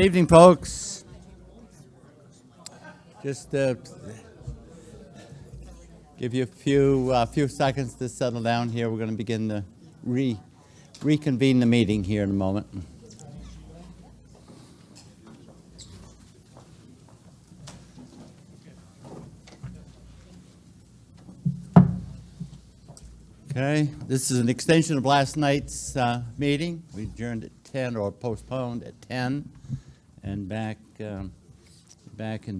evening, folks. Just give you a few seconds to settle down here. We're going to begin to reconvene the meeting here in a moment. Okay, this is an extension of last night's meeting. We adjourned at 10 or postponed at 10 and back in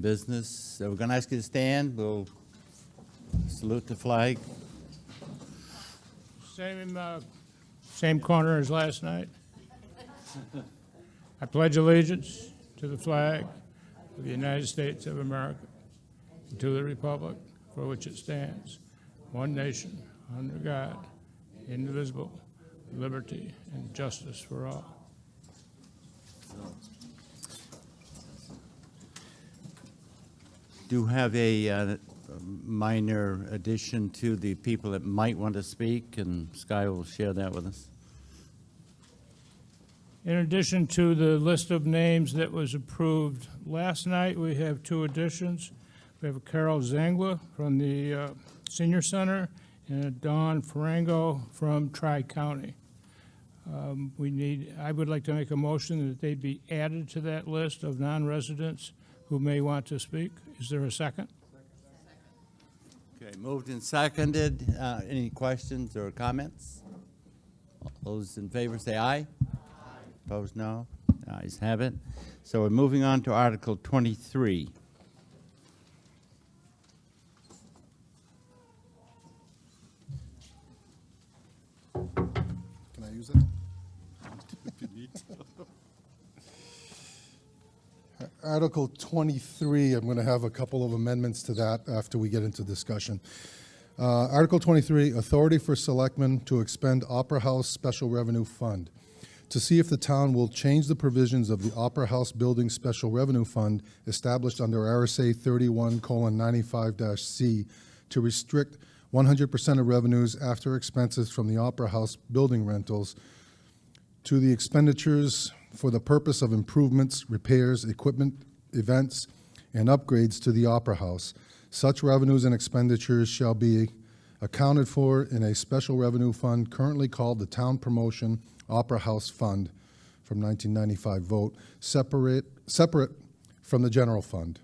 business. So we're going to ask you to stand. We'll salute the flag. Same corner as last night. I pledge allegiance to the flag of the United States of America and to the republic for which it stands, one nation, under God, indivisible, with liberty and justice for all. Do have a minor addition to the people that might want to speak, and Sky will share that with us. In addition to the list of names that was approved last night, we have two additions. We have Carol Zangla from the Senior Center and Dawn Farango from Tri-County. I would like to make a motion that they be added to that list of non-residents who may want to speak. Is there a second? Okay, moved and seconded. Any questions or comments? All those in favor say aye. Aye. Opposed, no. Ayes have it. So we're moving on to Article 23. Can I use it? If you need to. Article 23, I'm going to have a couple of amendments to that after we get into discussion. Article 23, authority for selectmen to expend Opera House Special Revenue Fund. To see if the town will change the provisions of the Opera House Building Special Revenue Fund established under RSA 31:95-C to restrict 100% of revenues after expenses from the Opera House building rentals to the expenditures for the purpose of improvements, repairs, equipment, events, and upgrades to the Opera House. Such revenues and expenditures shall be accounted for in a special revenue fund currently called the Town Promotion Opera House Fund from 1995 vote, separate from the general fund.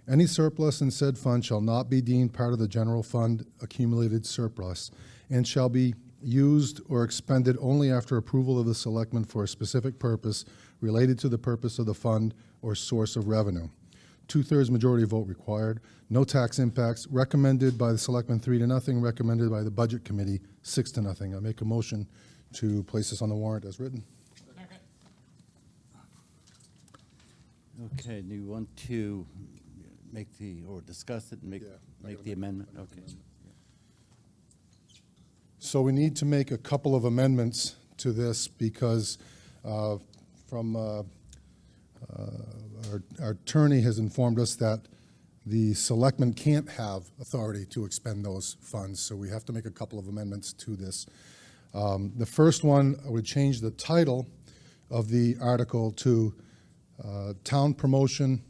Any surplus in said fund shall not be deemed part of the general fund accumulated surplus and shall be used or expended only after approval of the selectmen for a specific purpose related to the purpose of the fund or source of revenue. 2/3 majority vote required. No tax impacts. Recommended by the selectmen 3-0. Recommended by the budget committee 6-0. I make a motion to place this on the warrant as written. Okay, do you want to make or discuss it and make the amendment? Okay. So we need to make a couple of amendments to this because from our attorney has informed us that the selectmen can't have authority to expend those funds, so we have to make a couple of amendments to this. The first one would change the title of the article to Town Promotion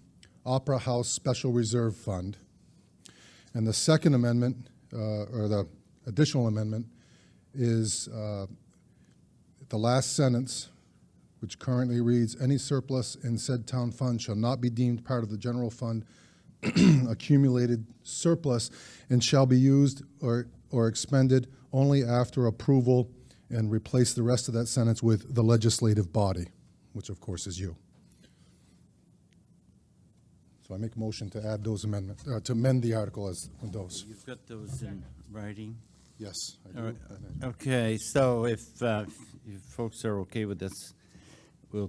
Opera House Special Reserve Fund. And the second amendment, or the additional amendment, is the last sentence, which currently reads, any surplus in said town fund shall not be deemed part of the general fund accumulated surplus and shall be used or expended only after approval, and replace the rest of that sentence with the legislative body, which of course is you. So I make a motion to add those amendments, to amend the article as those. You've got those in writing? Yes, I do. All right. Okay, so if folks are okay with this, we'll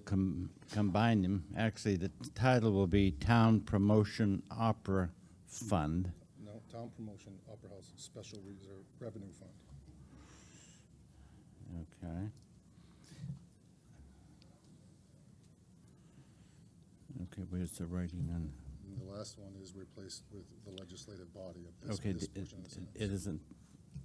combine them. Actually, the title will be Town Promotion Opera Fund. No, Town Promotion Opera House Special Revenue Fund. Okay. Okay, where's the writing on? And the last one is replaced with the legislative body of this. Okay, this portion of the sentence. it isn't.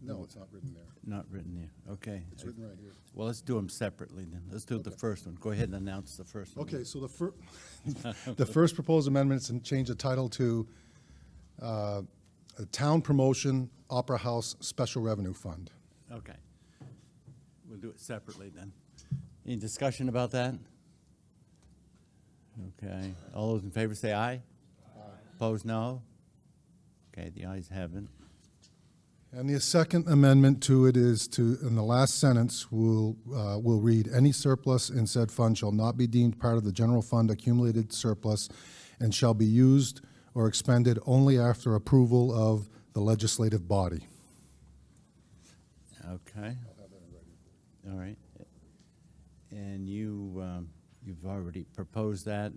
No, it's not written there. Not written there, okay. It's written right here. Well, let's do them separately then. Let's do the first one. Go ahead and announce the first one. Okay, so the first proposed amendment is to change the title to Town Promotion Opera House Special Revenue Fund. Okay. We'll do it separately then. Any discussion about that? Okay. All those in favor say aye. Aye. Opposed, no? Okay, the ayes have it. And the second amendment to it is to, in the last sentence, will read, "Any surplus in said fund shall not be deemed part of the general fund accumulated surplus and shall be used or expended only after approval of the legislative body." Okay. All right. And you've already proposed that,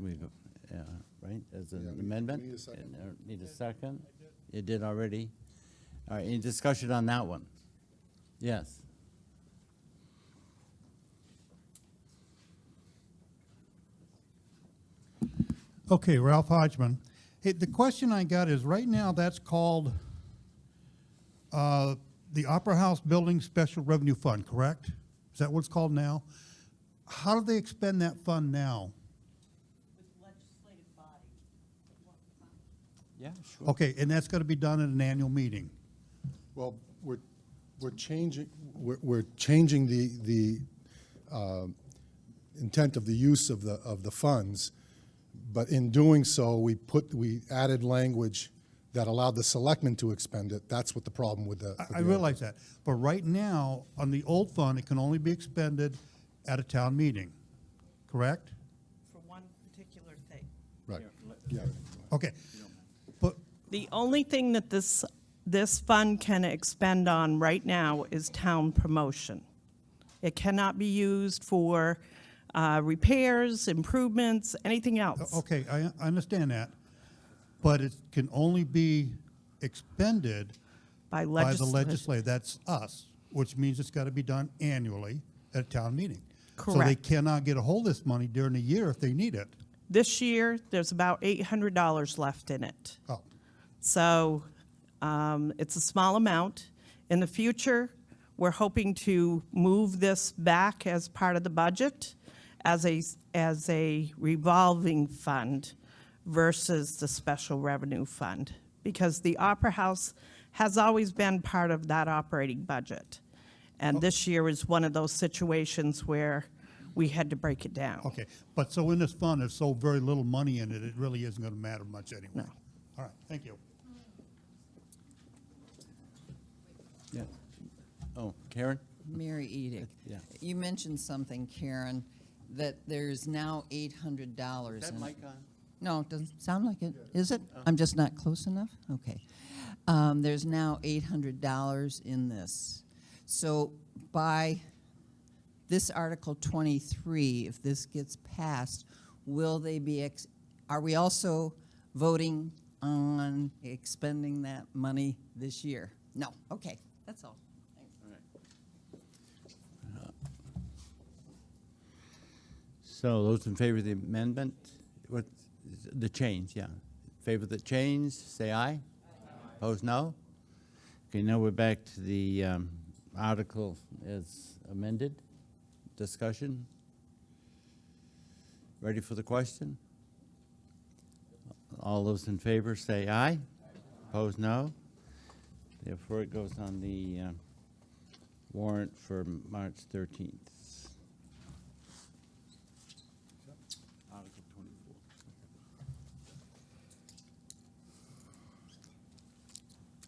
right, as an amendment? Need a second. Need a second? You did already? All right, any discussion on that one? Yes. Okay, Ralph Hodgman. Hey, the question I got is, right now, that's called the Opera House Building Special Revenue Fund, correct? Is that what it's called now? How do they expend that fund now? With legislative body. Yeah, sure. Okay, and that's going to be done at an annual meeting? Well, we're changing the intent of the use of the funds, but in doing so, we added language that allowed the selectmen to expend it. That's what the problem with the. I realize that. But right now, on the old fund, it can only be expended at a town meeting, correct? For one particular thing. Right, yeah. Okay. But, The only thing that this fund can expend on right now is town promotion. It cannot be used for repairs, improvements, anything else. okay, I understand that. But it can only be expended By by the legislation. legislature, that's us, which means it's got to be done annually at a town meeting. So they Correct. cannot get a hold of this money during the year if they need it. This year, there's about $800 left in it. Oh, So it's a small amount. In the future, we're hoping to move this back as part of the budget as a revolving fund versus the special revenue fund, because the Opera House has always been part of that operating budget. And this year is one of those situations where we had to break it down. okay. But so in this fund, there's so very little money in it, it really isn't going to matter much anyway. No. All right, thank you. Yeah. Oh, Karen? Mary Edick. Yeah. You mentioned something, Karen, that there's now $800. Is that in- mic on? No, it doesn't sound like it. Is it? I'm just not close enough? Okay. There's now $800 in this. So by this Article 23, if this gets passed, will they be, are we also voting on expending that money this year? No. Okay, that's all. Thanks. So those in favor of the amendment, the change, yeah. Favor of the change, say aye. Opposed, no? Okay, now we're back to the article as amended. Discussion? Ready for the question? All those in favor say aye. Opposed, no? Therefore, it goes on the warrant for March 13th. Article 24.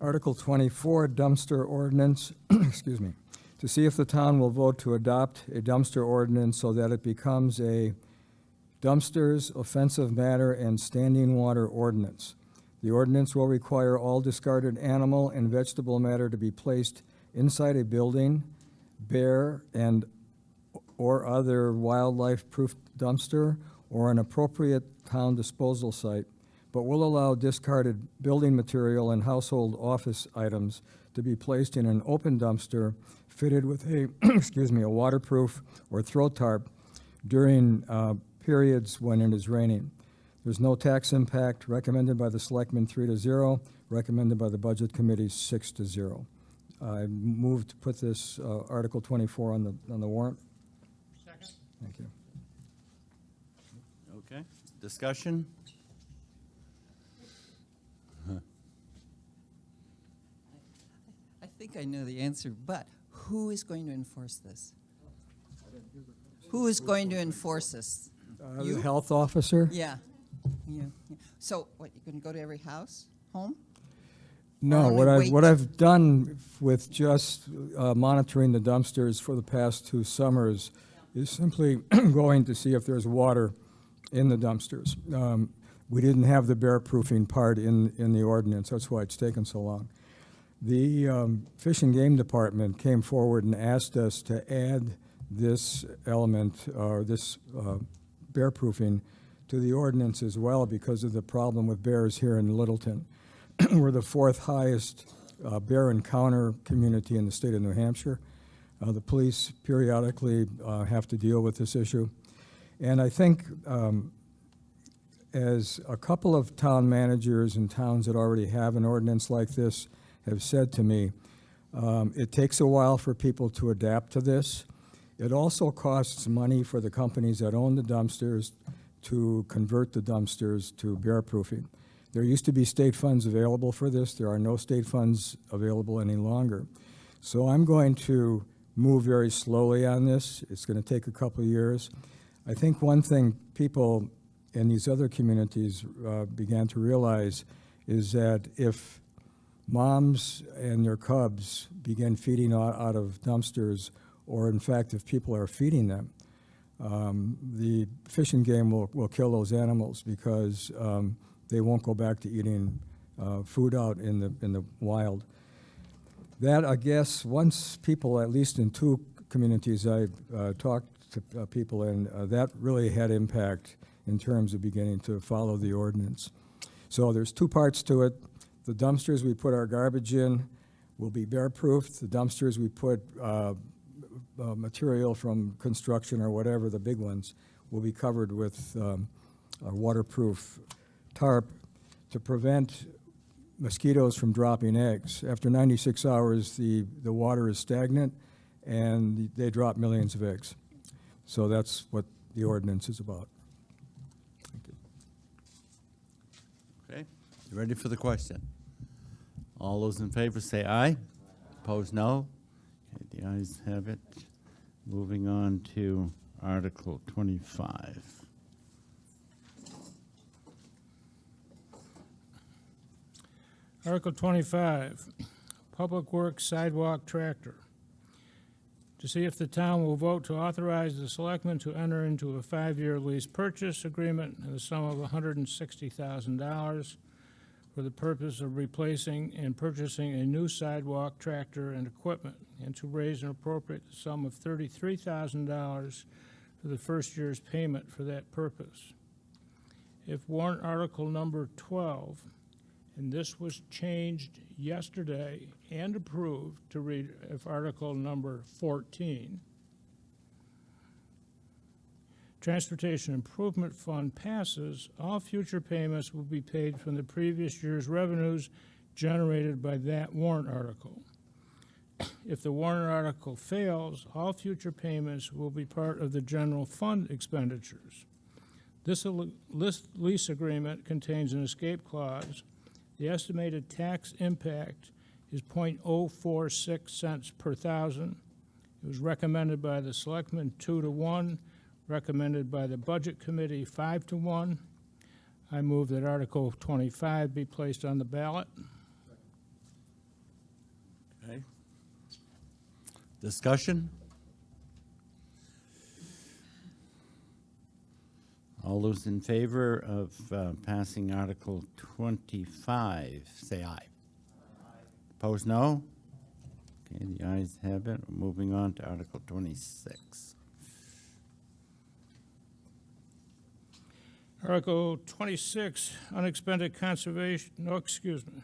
Article 24, dumpster ordinance, excuse me, to see if the town will vote to adopt a dumpster ordinance so that it becomes a dumpsters, offensive matter, and standing water ordinance. The ordinance will require all discarded animal and vegetable matter to be placed inside a building, bear and or other wildlife-proof dumpster, or an appropriate town disposal site, but will allow discarded building material and household office items to be placed in an open dumpster fitted with a, excuse me, a waterproof or throw tarp during periods when it is raining. There's no tax impact, recommended by the selectmen 3-0, recommended by the budget committee 6-0. I move to put this Article 24 on the warrant. Second. Thank you. Okay, discussion? I think I know the answer, but who is going to enforce this? Who is going to enforce this? The You? health officer? Yeah. You. Yeah. So, what, you're going to go to every house, home? No, only what wait? I've done with just monitoring the dumpsters for the past 2 summers is simply going to see if there's water in the dumpsters. We didn't have the bear proofing part in the ordinance, that's why it's taken so long. The Fish and Game Department came forward and asked us to add this element, or this bear proofing, to the ordinance as well because of the problem with bears here in Littleton. We're the 4th highest bear encounter community in the state of New Hampshire. The police periodically have to deal with this issue. And I think as a couple of town managers in towns that already have an ordinance like this have said to me, it takes a while for people to adapt to this. It also costs money for the companies that own the dumpsters to convert the dumpsters to bear proofing. There used to be state funds available for this. There are no state funds available any longer. So I'm going to move very slowly on this. It's going to take a couple of years. I think one thing people in these other communities began to realize is that if moms and their cubs begin feeding out of dumpsters, or in fact if people are feeding them, the Fish and Game will kill those animals because they won't go back to eating food out in the wild. That, I guess, once people, at least in 2 communities I've talked to people in, that really had impact in terms of beginning to follow the ordinance. So there's 2 parts to it. The dumpsters we put our garbage in will be bear-proofed. The dumpsters we put material from construction or whatever, the big ones, will be covered with a waterproof tarp to prevent mosquitoes from dropping eggs. After 96 hours, the water is stagnant, and they drop millions of eggs. So that's what the ordinance is about. Thank you. Okay, you ready for the question? All those in favor say aye. Opposed, no. Okay, the ayes have it. Moving on to Article 25. Article 25, Public Works Sidewalk Tractor. To see if the town will vote to authorize the selectmen to enter into a 5-year lease purchase agreement in the sum of $160,000 for the purpose of replacing and purchasing a new sidewalk tractor and equipment, and to raise and appropriate the sum of $33,000 for the first year's payment for that purpose. If warrant article number 12, and this was changed yesterday and approved to read if article number 14, Transportation Improvement Fund passes, all future payments will be paid from the previous year's revenues generated by that warrant article. If the warrant article fails, all future payments will be part of the general fund expenditures. This lease agreement contains an escape clause. The estimated tax impact is 0.046 cents per thousand. It was recommended by the selectmen 2-1, recommended by the Budget Committee 5-1. I move that Article 25 be placed on the ballot. Okay. Discussion? All those in favor of passing Article 25, say aye. Opposed, no? Okay, the ayes have it. We're moving on to Article 26. Article 26, unexpended conservation, no, excuse me.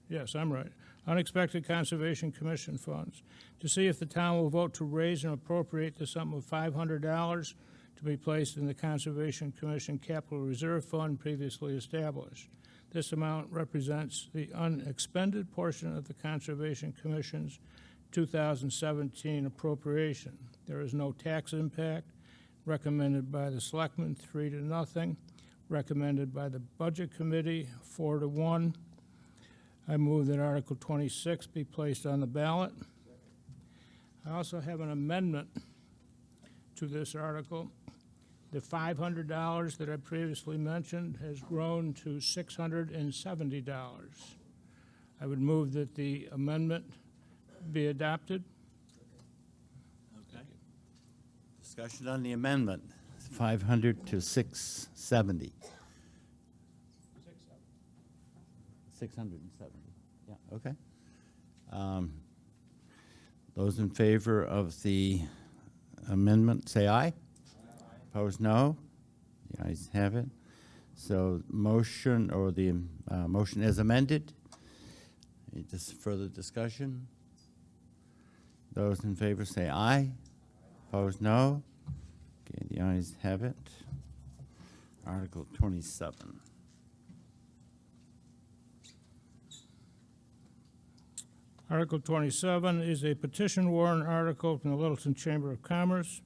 Yes, I'm right. Unexpected Conservation Commission funds. To see if the town will vote to raise and appropriate the sum of $500 to be placed in the Conservation Commission Capital Reserve Fund previously established. This amount represents the unexpended portion of the Conservation Commission's 2017 appropriation. There is no tax impact. Recommended by the Selectmen, 3-0. Recommended by the Budget Committee, 4-1. I move that Article 26 be placed on the ballot. I also have an amendment to this article. The $500 that I previously mentioned has grown to $670. I would move that the amendment be adopted. Okay. Discussion on the amendment, 500 to 670. 670, yeah, okay. Those in favor of the amendment, say aye. Opposed, no. The ayes have it. So motion, or the motion is amended. Any further discussion? Those in favor say aye. Opposed, no. Okay, the ayes have it. Article 27. Article 27 is a petition warrant article from the Littleton Chamber of Commerce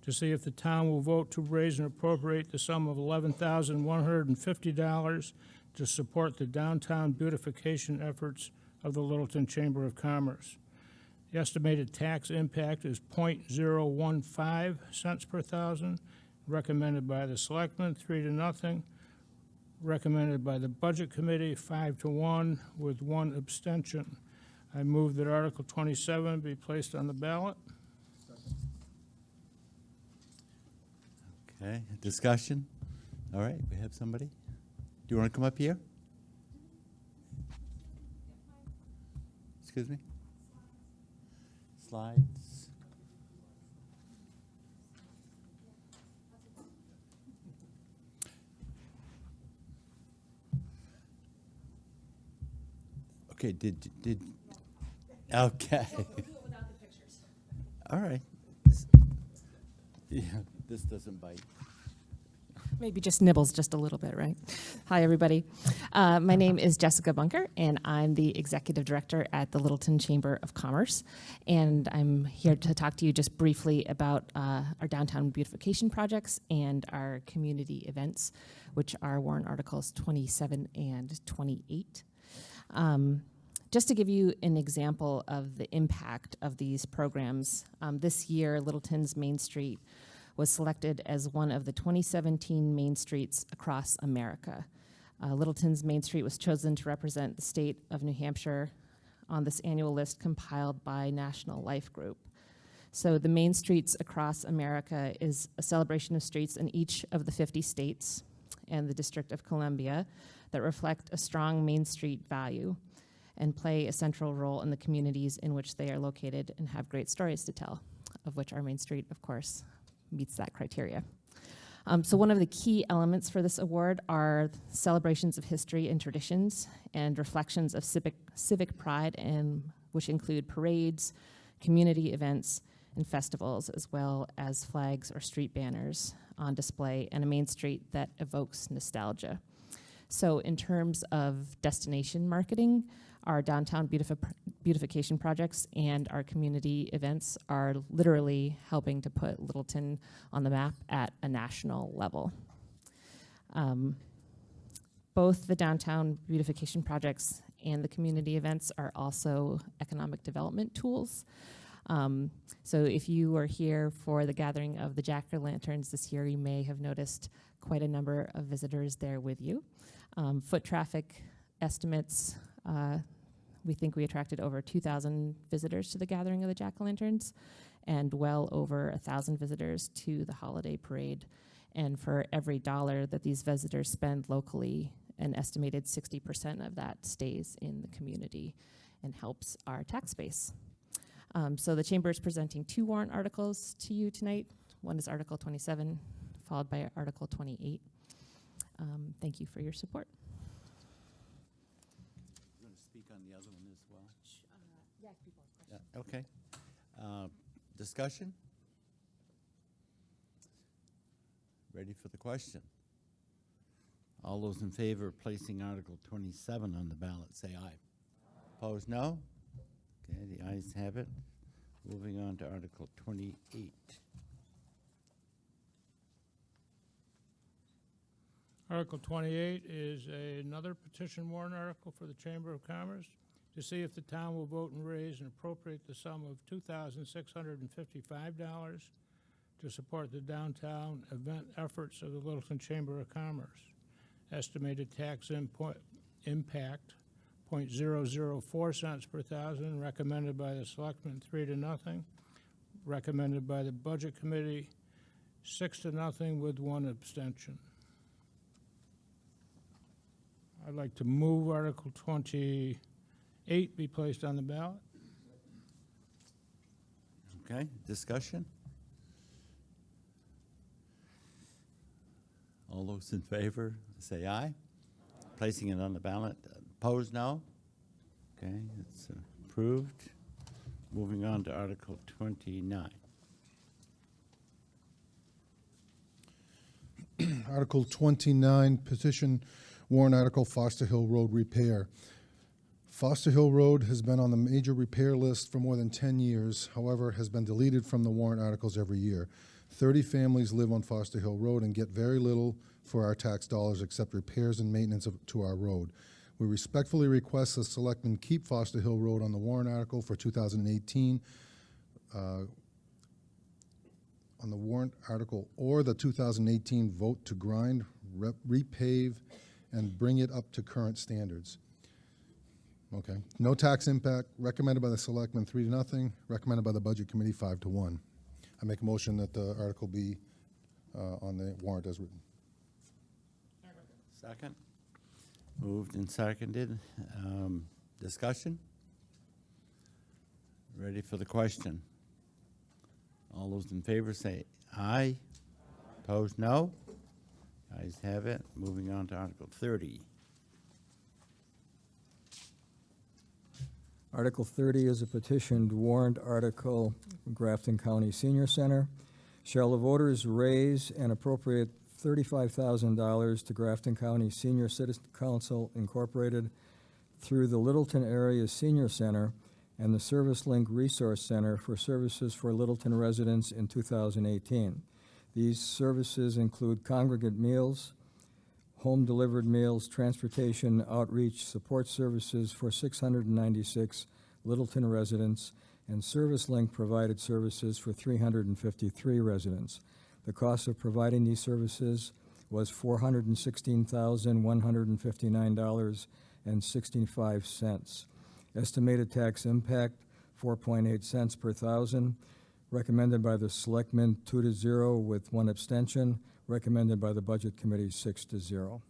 to see if the town will vote to raise and appropriate the sum of $11,150 to support the downtown beautification efforts of the Littleton Chamber of Commerce. The estimated tax impact is .015 cents per thousand, recommended by the Selectmen, 3-0. Recommended by the Budget Committee, 5-1, with 1 abstention. I move that Article 27 be placed on the ballot. Okay, discussion? All right, we have somebody. Do you want to come up here? Excuse me? Slides? Okay, okay. All right. Yeah, this doesn't bite. Maybe just nibbles just a little bit, right? Hi, everybody. My name is Jessica Bunker, and I'm the Executive Director at the Littleton Chamber of Commerce. And I'm here to talk to you just briefly about our downtown beautification projects and our community events, which are warrant articles 27 and 28. Just to give you an example of the impact of these programs, this year, Littleton's Main Street was selected as one of the 2017 Main Streets across America. Littleton's Main Street was chosen to represent the state of New Hampshire on this annual list compiled by National Life Group. So the Main Streets across America is a celebration of streets in each of the 50 states and the District of Columbia that reflect a strong Main Street value and play a central role in the communities in which they are located and have great stories to tell, of which our Main Street, of course, meets that criteria. So one of the key elements for this award are celebrations of history and traditions and reflections of civic pride, and which include parades, community events, and festivals, as well as flags or street banners on display and a Main Street that evokes nostalgia. So in terms of destination marketing, our downtown beautification projects and our community events are literally helping to put Littleton on the map at a national level. Both the downtown beautification projects and the community events are also economic development tools. So if you were here for the gathering of the jack-o'-lanterns this year, you may have noticed quite a number of visitors there with you. Foot traffic estimates, we think we attracted over 2,000 visitors to the gathering of the jack-o'-lanterns and well over 1,000 visitors to the holiday parade. And for every dollar that these visitors spend locally, an estimated 60% of that stays in the community and helps our tax base. So the Chamber is presenting 2 warrant articles to you tonight. One is Article 27, followed by Article 28. Thank you for your support. You want to speak on the other one as well? Yeah, okay. Discussion? Ready for the question? All those in favor of placing Article 27 on the ballot, say aye. Opposed, no? Okay, the ayes have it. Moving on to Article 28. Article 28 is another petition warrant article for the Chamber of Commerce to see if the town will vote and raise and appropriate the sum of $2,655 to support the downtown event efforts of the Littleton Chamber of Commerce. Estimated tax impact, 0.004 cents per thousand, recommended by the Selectmen 3-0, recommended by the Budget Committee 6-0 with 1 abstention. I'd like to move Article 28 be placed on the ballot. Okay, discussion? All those in favor, say aye. Placing it on the ballot, opposed, no? Okay, it's approved. Moving on to Article 29. Article 29, petition warrant article, Foster Hill Road repair. Foster Hill Road has been on the major repair list for more than 10 years, however, has been deleted from the warrant articles every year. 30 families live on Foster Hill Road and get very little for our tax dollars except repairs and maintenance to our road. We respectfully request the Selectmen keep Foster Hill Road on the warrant article for 2018 on the warrant article, or the 2018 vote to grind, repave, and bring it up to current standards. Okay. No tax impact, recommended by the Selectmen 3-0, recommended by the Budget Committee 5-1. I make a motion that the article be on the warrant as written. Second. Moved and seconded. Discussion? Ready for the question? All those in favor say aye. Opposed, no? Ayes have it. Moving on to Article 30. Article 30 is a petitioned warrant article, Grafton County Senior Center. Shall the voters raise and appropriate $35,000 to Grafton County Senior Citizen Council Incorporated through the Littleton Area Senior Center and the Service Link Resource Center for services for Littleton residents in 2018. These services include congregate meals, home-delivered meals, transportation, outreach, support services for 696 Littleton residents, and Service Link provided services for 353 residents. The cost of providing these services was $416,159.65. Estimated tax impact, 4.8 cents per thousand. Recommended by the Selectmen 2-0 with 1 abstention. Recommended by the Budget Committee 6-0.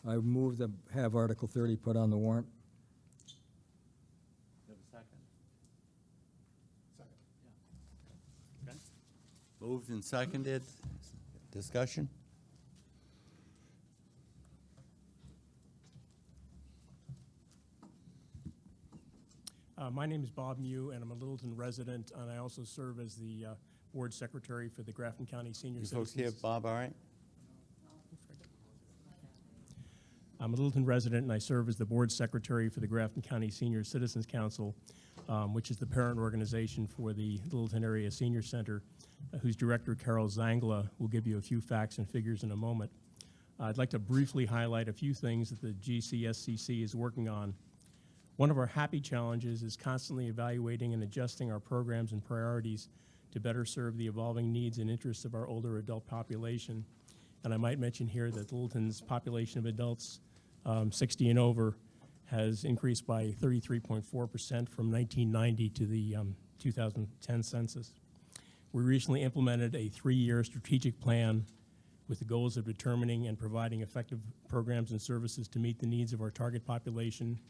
I move to have Article 30 put on the warrant. You have a second? Second. Yeah. Okay. Moved and seconded. Discussion? My name is Bob Mew, and I'm a Littleton resident, and I also serve as the board secretary for the Grafton County Senior You Citizens. folks here, Bob, all right? I'm a Littleton resident, and I serve as the board secretary for the Grafton County Senior Citizens Council, which is the parent organization for the Littleton Area Senior Center, whose director, Carol Zangla, will give you a few facts and figures in a moment. I'd like to briefly highlight a few things that the GCSCC is working on. One of our happy challenges is constantly evaluating and adjusting our programs and priorities to better serve the evolving needs and interests of our older adult population. And I might mention here that Littleton's population of adults 60 and over has increased by 33.4% from 1990 to the 2010 census. We recently implemented a 3-year strategic plan with the goals of determining and providing effective programs and services to meet the needs of our target population,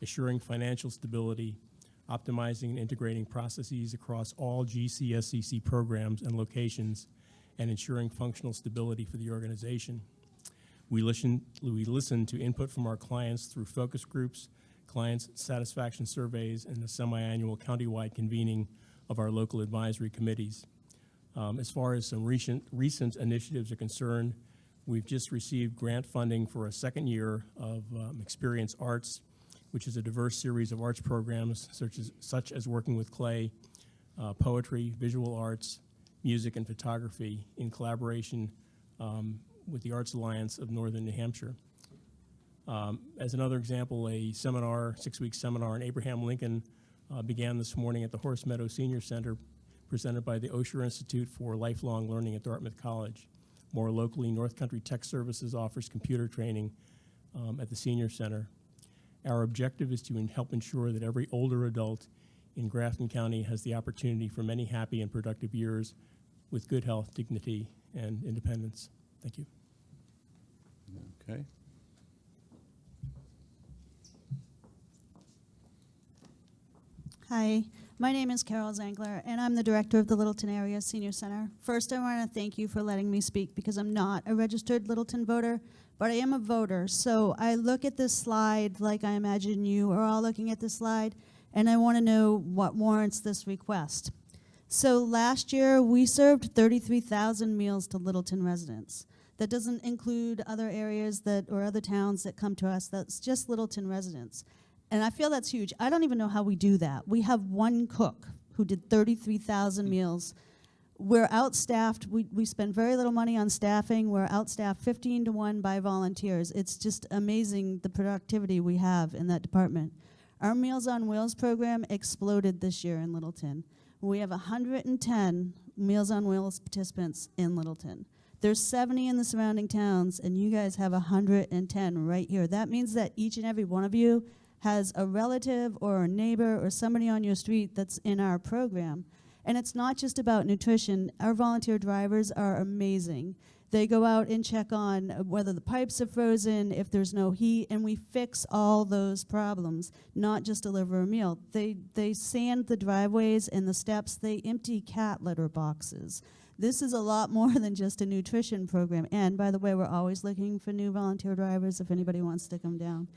assuring financial stability, optimizing and integrating processes across all GCSCC programs and locations, and ensuring functional stability for the organization. We listen to input from our clients through focus groups, clients' satisfaction surveys, and the semi-annual countywide convening of our local advisory committees. As far as some recent initiatives are concerned, We've just received grant funding for a second year of Experience Arts, which is a diverse series of arts programs such as working with clay, poetry, visual arts, music, and photography in collaboration with the Arts Alliance of Northern New Hampshire. As another example, a seminar, 6-week seminar in Abraham Lincoln began this morning at the Horse Meadow Senior Center, presented by the Osher Institute for Lifelong Learning at Dartmouth College. More locally, North Country Tech Services offers computer training at the Senior Center. Our objective is to help ensure that every older adult in Grafton County has the opportunity for many happy and productive years with good health, dignity, and independence. Thank you. Okay. Hi, my name is Carol Zangler, and I'm the director of the Littleton Area Senior Center. First, I want to thank you for letting me speak because I'm not a registered Littleton voter, but I am a voter. So I look at this slide like I imagine you are all looking at this slide, and I want to know what warrants this request. So last year, we served 33,000 meals to Littleton residents. That doesn't include other areas or other towns that come to us. That's just Littleton residents. And I feel that's huge. I don't even know how we do that. We have one cook who did 33,000 meals. We're outstaffed. We spend very little money on staffing. We're outstaffed 15 to 1 by volunteers. It's just amazing the productivity we have in that department. Our Meals on Wheels program exploded this year in Littleton. We have 110 Meals on Wheels participants in Littleton. There's 70 in the surrounding towns, and you guys have 110 right here. That means that each and every one of you has a relative or a neighbor or somebody on your street that's in our program. And it's not just about nutrition. Our volunteer drivers are amazing. They go out and check on whether the pipes are frozen, if there's no heat, and we fix all those problems, not just deliver a meal. They sand the driveways and the steps. They empty cat litter boxes. This is a lot more than just a nutrition program. And by the way, we're always looking for new volunteer drivers if anybody wants to come down.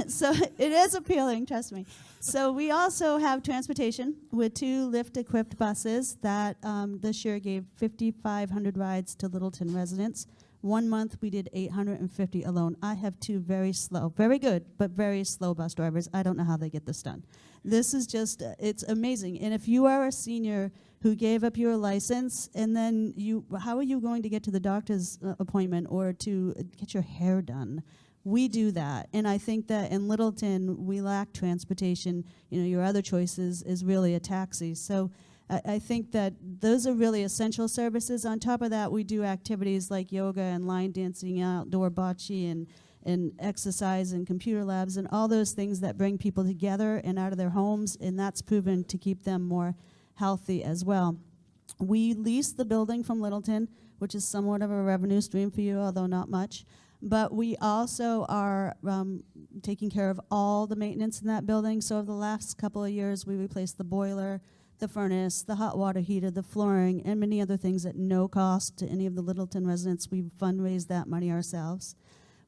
So it is appealing, trust me. So we also have transportation with 2 lift-equipped buses that this year gave 5,500 rides to Littleton residents. 1 month we did 850 alone. I have 2 very slow, very good, but very slow bus drivers. I don't know how they get this done. This is just, it's amazing. And if you are a senior who gave up your license, and then how are you going to get to the doctor's appointment or to get your hair done? We do that, and I think that in Littleton, we lack transportation. You know, your other choices is really a taxi. So I think that those are really essential services. On top of that, we do activities like yoga and line dancing, outdoor bocce, and exercise and computer labs, and all those things that bring people together and out of their homes, and that's proven to keep them more healthy as well. We lease the building from Littleton, which is somewhat of a revenue stream for you, although not much. But we also are taking care of all the maintenance in that building. So over the last couple of years, we replaced the boiler, the furnace, the hot water heater, the flooring, and many other things at no cost to any of the Littleton residents. We've fundraised that money ourselves.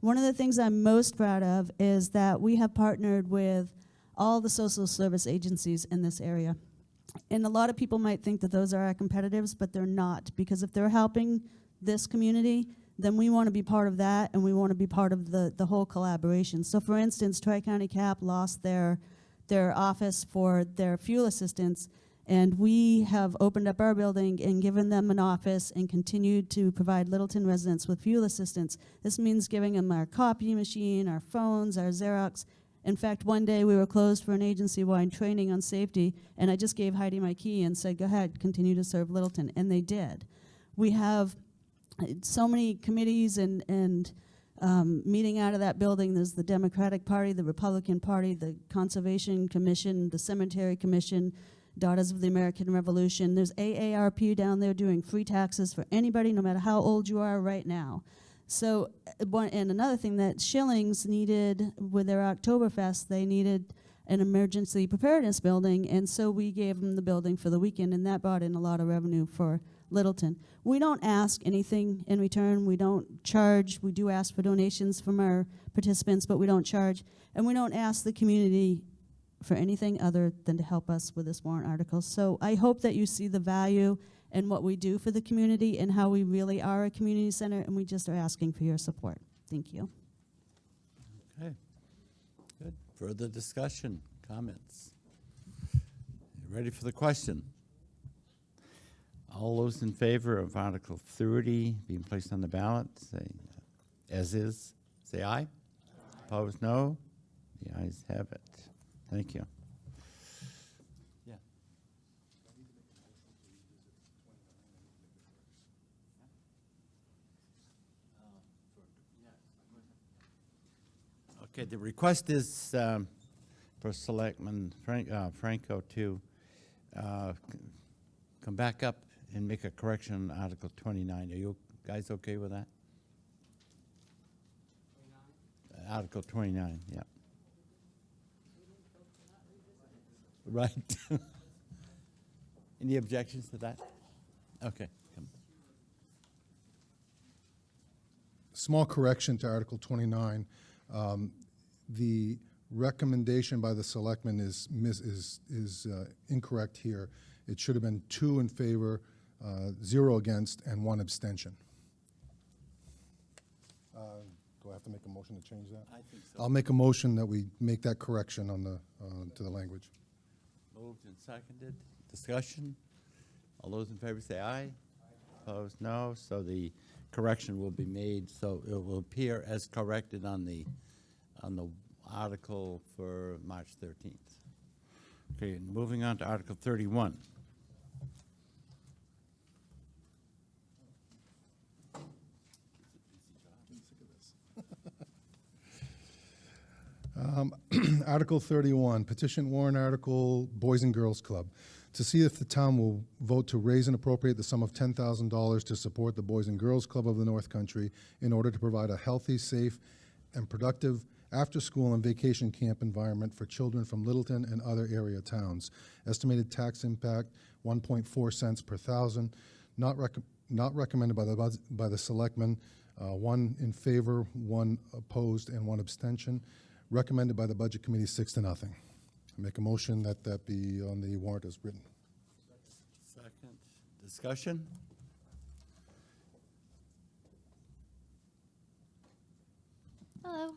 One of the things I'm most proud of is that we have partnered with all the social service agencies in this area. And a lot of people might think that those are our competitors, but they're not, because if they're helping this community, then we want to be part of that, and we want to be part of the whole collaboration. So for instance, Tri-County CAP lost their office for their fuel assistance, and we have opened up our building and given them an office and continued to provide Littleton residents with fuel assistance. This means giving them our copy machine, our phones, our Xerox. In fact, one day we were closed for an agency-wide training on safety, and I just gave Heidi my key and said, go ahead, continue to serve Littleton, and they did. We have so many committees and meeting out of that building. There's the Democratic Party, the Republican Party, the Conservation Commission, the Cemetery Commission, Daughters of the American Revolution. There's AARP down there doing free taxes for anybody, no matter how old you are right now. So, and another thing that Schillings needed with their Oktoberfest, they needed an emergency preparedness building, and so we gave them the building for the weekend, and that brought in a lot of revenue for Littleton. We don't ask anything in return. We don't charge. We do ask for donations from our participants, but we don't charge. And we don't ask the community for anything other than to help us with this warrant article. So I hope that you see the value and what we do for the community and how we really are a community center, and we just are asking for your support. Thank you. Okay, good. Further discussion, comments? You ready for the question? All those in favor of Article 30 being placed on the ballot, say as is, say aye. Opposed, no. The ayes have it. Thank you. Yeah. Okay, the request is for Selectman Franco to come back up and make a correction on Article 29. Are you guys okay with that? Article 29, yeah. Right. Any objections to that? Okay. Come. Small correction to Article 29. The recommendation by the selectmen is incorrect here. It should have been 2 in favor, 0 against, and 1 abstention. Do I have to make a motion to change that? I think so. I'll make a motion that we make that correction on the to the language. Moved and seconded. Discussion. All those in favor say aye. Opposed, no. So the correction will be made, so it will appear as corrected on the article for March 13th. Okay, moving on to Article 31. Article 31, petition warrant article, Boys and Girls Club. To see if the town will vote to raise and appropriate the sum of $10,000 to support the Boys and Girls Club of the North Country in order to provide a healthy, safe, and productive after-school and vacation camp environment for children from Littleton and other area towns. Estimated tax impact, 1.4 cents per thousand. Not recommended by the selectmen. 1 in favor, 1 opposed, and 1 abstention. Recommended by the Budget Committee 6-0. I make a motion that that be on the warrant as written. Second. Discussion? Hello,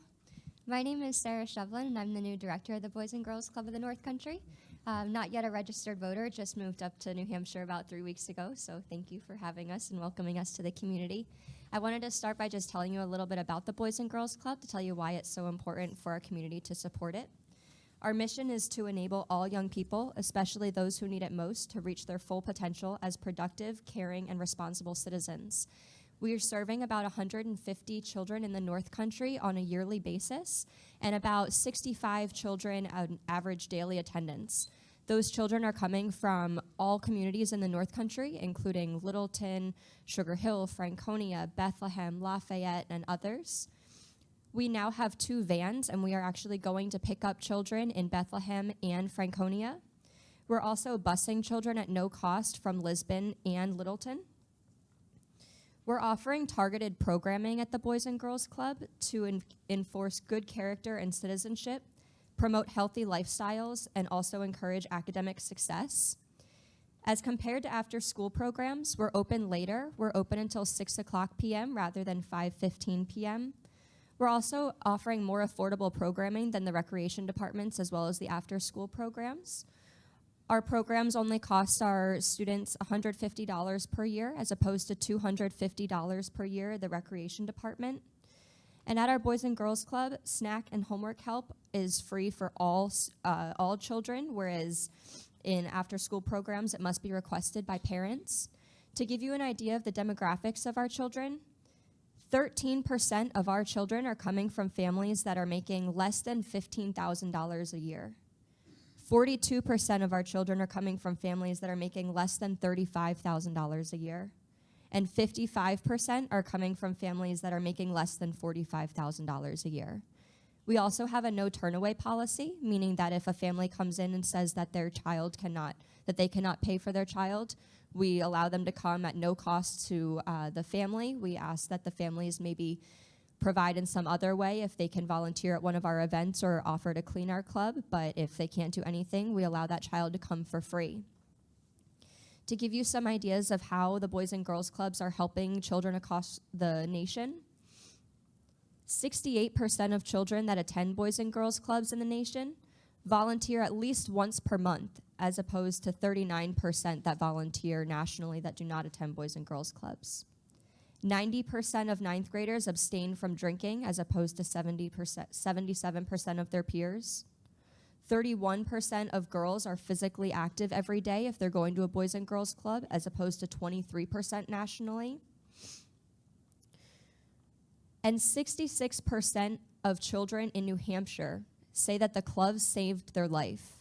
my name is Sarah Shevlin, and I'm the new director of the Boys and Girls Club of the North Country. Not yet a registered voter, just moved up to New Hampshire about 3 weeks ago, so thank you for having us and welcoming us to the community. I wanted to start by just telling you a little bit about the Boys and Girls Club to tell you why it's so important for our community to support it. Our mission is to enable all young people, especially those who need it most, to reach their full potential as productive, caring, and responsible citizens. We are serving about 150 children in the North Country on a yearly basis, and about 65 children on average daily attendance. Those children are coming from all communities in the North Country, including Littleton, Sugar Hill, Franconia, Bethlehem, Lafayette, and others. We now have 2 vans, and we are actually going to pick up children in Bethlehem and Franconia. We're also busing children at no cost from Lisbon and Littleton. We're offering targeted programming at the Boys and Girls Club to enforce good character and citizenship, promote healthy lifestyles, and also encourage academic success. As compared to after-school programs, we're open later. We're open until 6 o'clock p.m. rather than 5:15 p.m. We're also offering more affordable programming than the recreation departments as well as the after-school programs. Our programs only cost our students $150 per year as opposed to $250 per year at the recreation department. And at our Boys and Girls Club, snack and homework help is free for all children, whereas in after-school programs, it must be requested by parents. To give you an idea of the demographics of our children, 13% of our children are coming from families that are making less than $15,000 a year. 42% of our children are coming from families that are making less than $35,000 a year. And 55% are coming from families that are making less than $45,000 a year. We also have a no turnaway policy, meaning that if a family comes in and says that they cannot pay for their child, we allow them to come at no cost to the family. We ask that the families maybe provide in some other way if they can volunteer at one of our events or offer to clean our club, but if they can't do anything, we allow that child to come for free. To give you some ideas of how the Boys and Girls Clubs are helping children across the nation, 68% of children that attend Boys and Girls Clubs in the nation volunteer at least once per month, as opposed to 39% that volunteer nationally that do not attend Boys and Girls Clubs. 90% of ninth graders abstain from drinking, as opposed to 77% of their peers. 31% of girls are physically active every day if they're going to a Boys and Girls Club, as opposed to 23% nationally. And 66% of children in New Hampshire say that the club saved their life.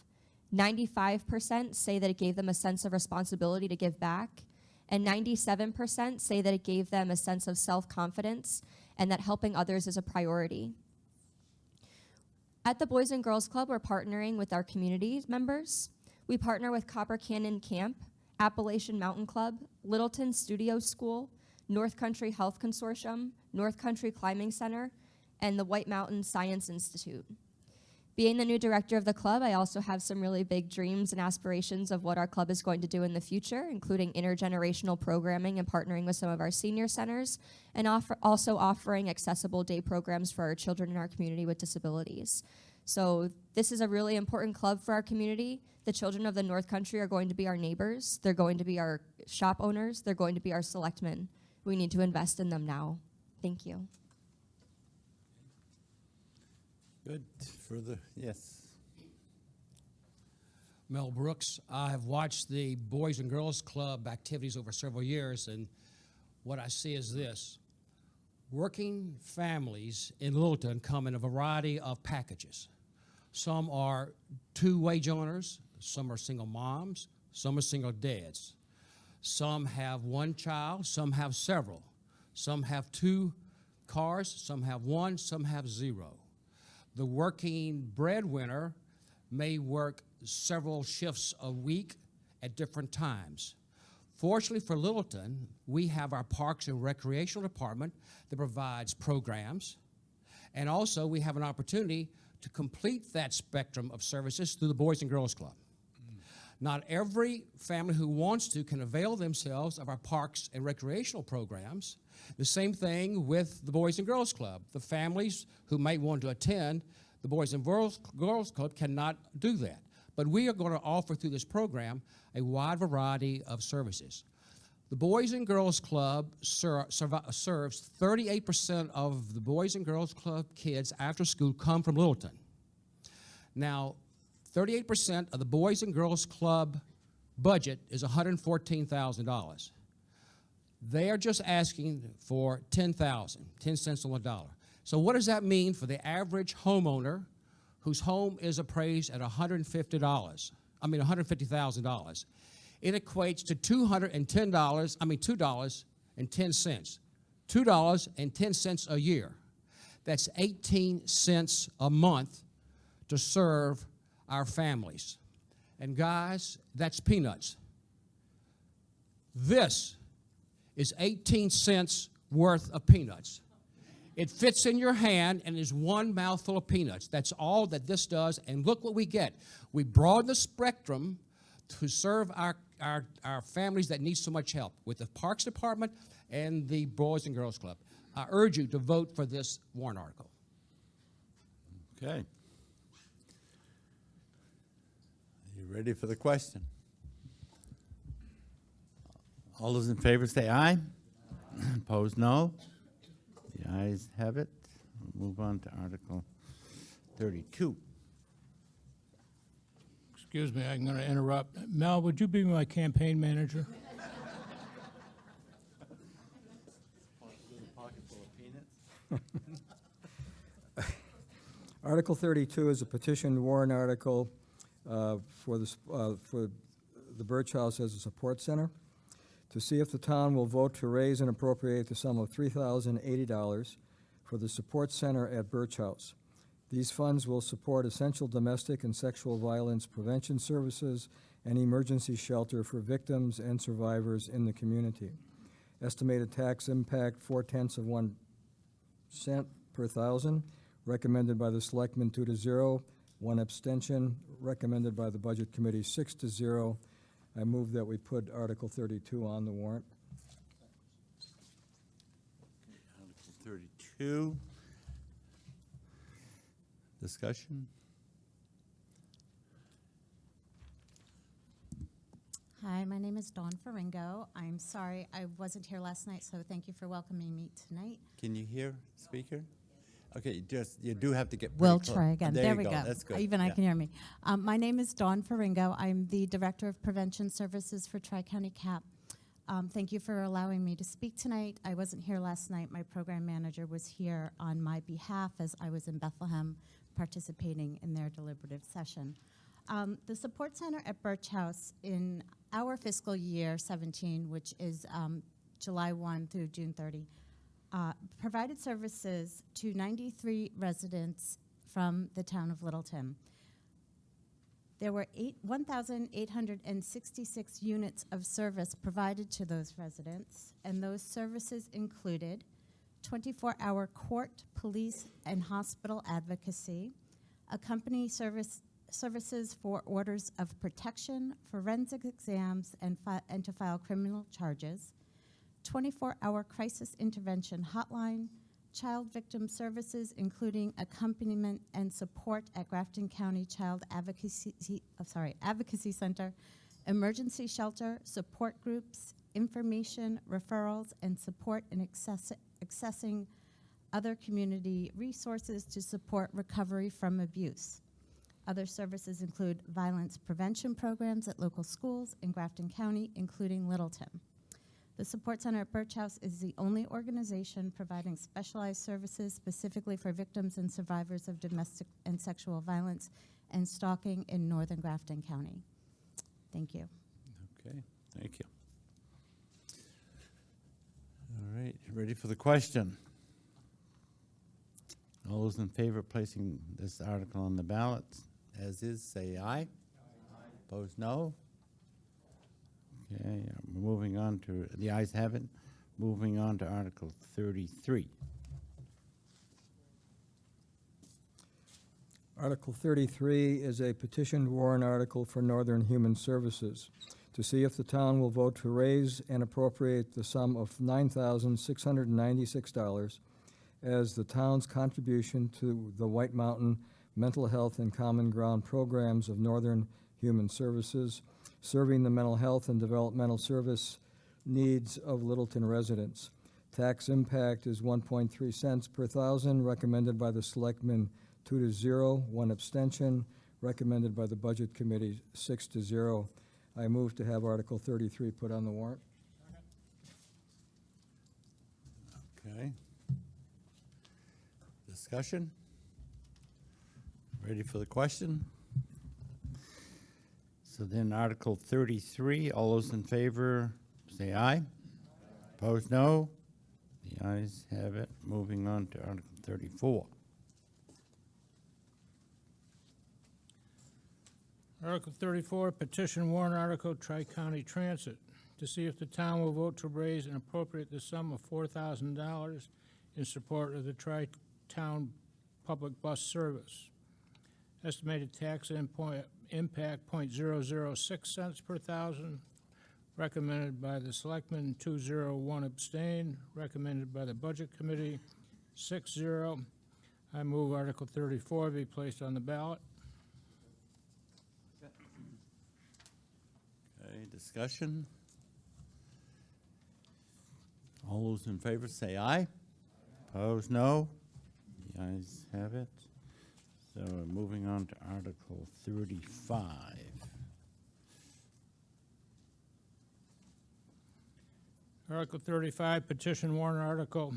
95% say that it gave them a sense of responsibility to give back. And 97% say that it gave them a sense of self-confidence and that helping others is a priority. At the Boys and Girls Club, we're partnering with our community members. We partner with Copper Canyon Camp, Appalachian Mountain Club, Littleton Studio School, North Country Health Consortium, North Country Climbing Center, and the White Mountain Science Institute. Being the new director of the club, I also have some really big dreams and aspirations of what our club is going to do in the future, including intergenerational programming and partnering with some of our senior centers, and also offering accessible day programs for our children in our community with disabilities. So this is a really important club for our community. The children of the North Country are going to be our neighbors. They're going to be our shop owners. They're going to be our selectmen. We need to invest in them now. Thank you. Good. Further, yes. Mel Brooks. I have watched the Boys and Girls Club activities over several years, and what I see is this. Working families in Littleton come in a variety of packages. Some are two wage earners, some are single moms, some are single dads. Some have one child, some have several. Some have two cars, some have one, some have zero. The working breadwinner may work several shifts a week at different times. Fortunately for Littleton, we have our Parks and Recreational Department that provides programs, and also we have an opportunity to complete that spectrum of services through the Boys and Girls Club. Not every family who wants to can avail themselves of our parks and recreational programs. The same thing with the Boys and Girls Club. The families who might want to attend the Boys and Girls Club cannot do that. But we are going to offer through this program a wide variety of services. The Boys and Girls Club serves 38% of the Boys and Girls Club kids after school come from Littleton. Now, 38% of the Boys and Girls Club budget is $114,000. They are just asking for $10,000, 10 cents on the dollar. So what does that mean for the average homeowner whose home is appraised at $150,000? It equates to $210, $2.10. $2.10 a year. That's 18 cents a month to serve our families. And guys, that's peanuts. This is 18 cents worth of peanuts. It fits in your hand and is one mouthful of peanuts. That's all that this does, and look what we get. We broaden the spectrum to serve our families that need so much help with the Parks Department and the Boys and Girls Club. I urge you to vote for this warrant article. Okay. Are you ready for the question? All those in favor say aye. Opposed, no. The ayes have it. We'll move on to Article 32. Excuse me, I'm going to interrupt. Mel, would you be my campaign manager? Article 32 is a petition warrant article for the Birch House as a support center, to see if the town will vote to raise and appropriate the sum of $3,080 for the support center at Birch House. These funds will support essential domestic and sexual violence prevention services and emergency shelter for victims and survivors in the community. Estimated tax impact 0.4 cents per thousand, recommended by the selectmen 2-0, 1 abstention, recommended by the budget committee 6-0. I move that we put Article 32 on the warrant. Article 32. Discussion? Hi, my name is Dawn Faringo. I'm sorry I wasn't here last night, so thank you for welcoming me tonight. Can you hear, speaker? Okay, you do have to get pretty We'll close. try again. There we go. That's good. Even I Yeah. can hear me. My name is Dawn Faringo. I'm the Director of Prevention Services for Tri-County CAP. Thank you for allowing me to speak tonight. I wasn't here last night. My program manager was here on my behalf as I was in Bethlehem participating in their deliberative session. The Support Center at Birch House in our fiscal year 17, which is July 1 through June 30, provided services to 93 residents from the town of Littleton. There were 1,866 units of service provided to those residents, and those services included 24-hour court, police, and hospital advocacy, accompany services for orders of protection, forensic exams, and to file criminal charges, 24-hour crisis intervention hotline, child victim services, including accompaniment and support at Grafton County Child Advocacy Center, emergency shelter, support groups, information, referrals, and support in accessing other community resources to support recovery from abuse. Other services include violence prevention programs at local schools in Grafton County, including Littleton. The Support Center at Birch House is the only organization providing specialized services specifically for victims and survivors of domestic and sexual violence and stalking in northern Grafton County. Thank you. Okay, thank you. All right, ready for the question? All those in favor of placing this article on the ballot as is, say aye. Aye. Opposed, no. Okay, we're moving on to, the ayes have it. Moving on to Article 33. Article 33 is a petitioned warrant article for Northern Human Services to see if the town will vote to raise and appropriate the sum of $9,696 as the town's contribution to the White Mountain Mental Health and Common Ground programs of Northern Human Services, serving the mental health and developmental service needs of Littleton residents. Tax impact is 1.3 cents per thousand, recommended by the Selectmen 2-0, 1 abstention, recommended by the Budget Committee 6-0. I move to have Article 33 put on the warrant. Okay. Discussion? Ready for the question? So then Article 33, all those in favor say aye. Opposed, no. The ayes have it. Moving on to Article 34. Article 34, petition warrant article, Tri-County Transit, to see if the town will vote to raise and appropriate the sum of $4,000 in support of the Tri-Town public bus service. Estimated tax impact 0.006 cents per thousand, recommended by the Selectmen 2-0, 1 abstain, recommended by the Budget Committee 6-0. I move Article 34 be placed on the ballot. Okay, discussion? All those in favor say aye. Opposed, no. The ayes have it. So moving on to Article 35. Article 35, petition warrant article,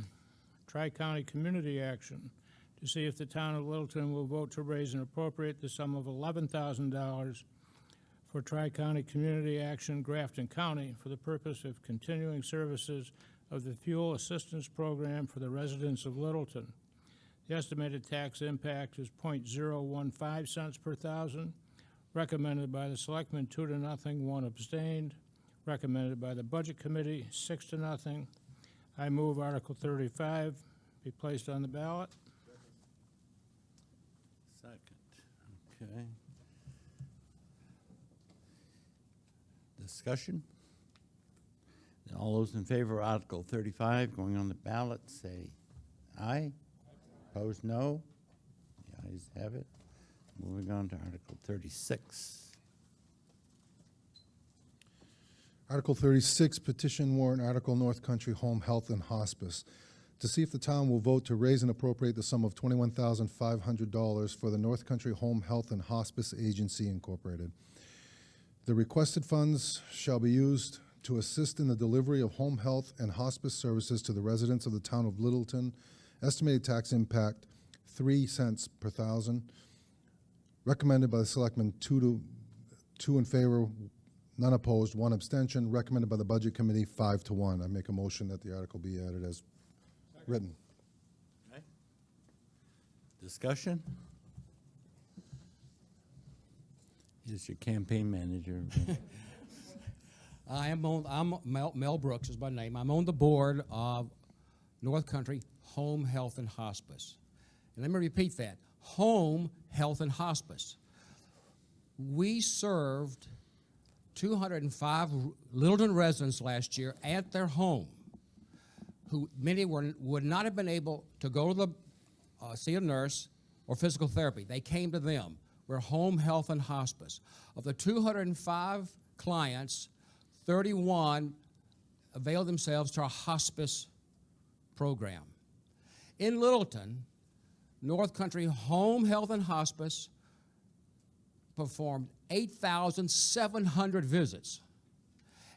Tri-County Community Action, to see if the town of Littleton will vote to raise and appropriate the sum of $11,000 for Tri-County Community Action, Grafton County, for the purpose of continuing services of the Fuel Assistance Program for the residents of Littleton. The estimated tax impact is 0.015 cents per thousand, recommended by the Selectmen 2-0, 1 abstained, recommended by the Budget Committee 6-0. I move Article 35 be placed on the ballot. Second. Okay. Discussion? Then all those in favor of Article 35 going on the ballot say aye. Opposed, no. The ayes have it. Moving on to Article 36. Article 36, petition warrant article, North Country Home Health and Hospice. To see if the town will vote to raise and appropriate the sum of $21,500 for the North Country Home Health and Hospice Agency Incorporated. The requested funds shall be used to assist in the delivery of home health and hospice services to the residents of the town of Littleton. Estimated tax impact, 3 cents per thousand. Recommended by the selectmen, two in favor, none opposed, 1 abstention. Recommended by the Budget Committee, 5 to 1. I make a motion that the article be added as written. Okay. Discussion? Here's your campaign manager. I'm Mel Brooks is my name. I'm on the board of North Country Home Health and Hospice. And let me repeat that, Home Health and Hospice. We served 205 Littleton residents last year at their home, who many would not have been able to go to the see a nurse or physical therapy. They came to them. We're Home Health and Hospice. Of the 205 clients, 31 availed themselves to our hospice program. In Littleton, North Country Home Health and Hospice performed 8,700 visits,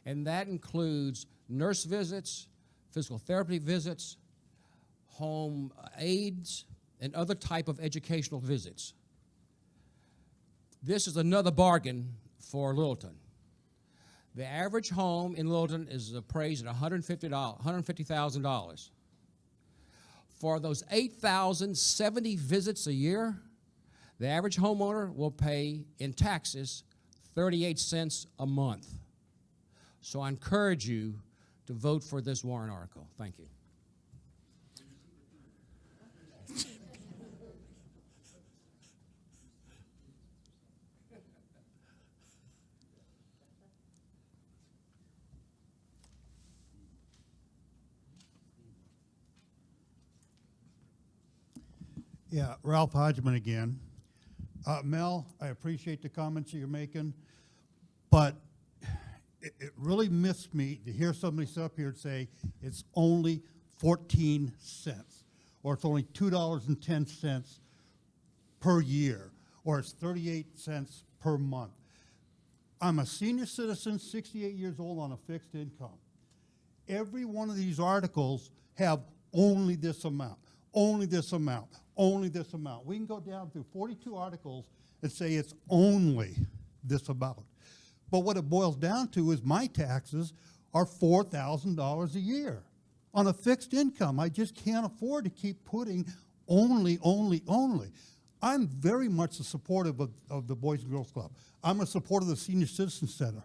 and that includes nurse visits, physical therapy visits, home aides, and other type of educational visits. This is another bargain for Littleton. The average home in Littleton is appraised at $150,000. For those 8,070 visits a year, the average homeowner will pay in taxes 38 cents a month. So I encourage you to vote for this warrant article. Thank you. Yeah, Ralph Hodgman again. Mel, I appreciate the comments you're making, but it really missed me to hear somebody sit up here and say it's only 14 cents, or it's only $2.10 per year, or it's 38 cents per month. I'm a senior citizen, 68 years old, on a fixed income. Every one of these articles have only this amount, only this amount, only this amount. We can go down through 42 articles and say it's only this amount. But what it boils down to is my taxes are $4,000 a year on a fixed income. I just can't afford to keep putting only. I'm very much a supportive of the Boys and Girls Club. I'm a supporter of the Senior Citizen Center.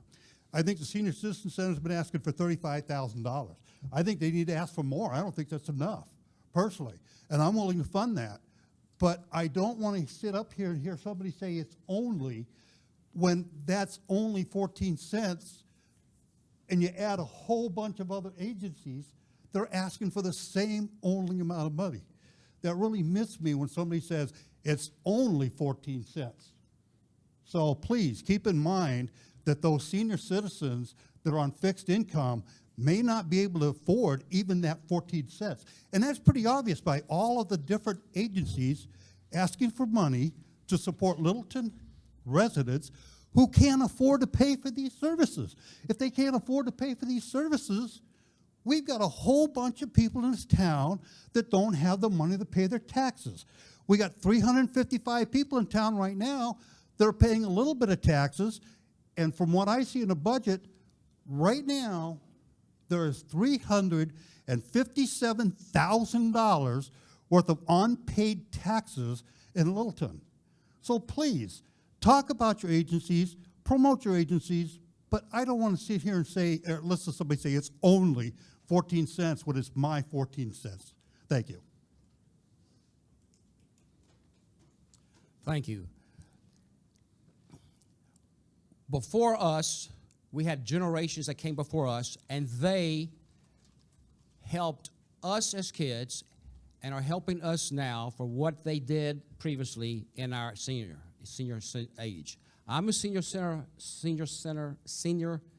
I think the Senior Citizen Center has been asking for $35,000. I think they need to ask for more. I don't think that's enough, personally. And I'm willing to fund that. But I don't want to sit up here and hear somebody say it's only, when that's only 14 cents, and you add a whole bunch of other agencies, they're asking for the same only amount of money. That really missed me when somebody says it's only 14 cents. So please keep in mind that those senior citizens that are on fixed income may not be able to afford even that 14 cents. And that's pretty obvious by all of the different agencies asking for money to support Littleton residents who can't afford to pay for these services. If they can't afford to pay for these services, we've got a whole bunch of people in this town that don't have the money to pay their taxes. We got 355 people in town right now that are paying a little bit of taxes, and from what I see in the budget, right now, there is $357,000 worth of unpaid taxes in Littleton. So please, talk about your agencies, promote your agencies, but I don't want to sit here and say, or listen to somebody say it's only 14 cents when it's my 14 cents. Thank you. Thank you. Before us We had generations that came before us, and they helped us as kids and are helping us now for what they did previously in our senior age. I'm a senior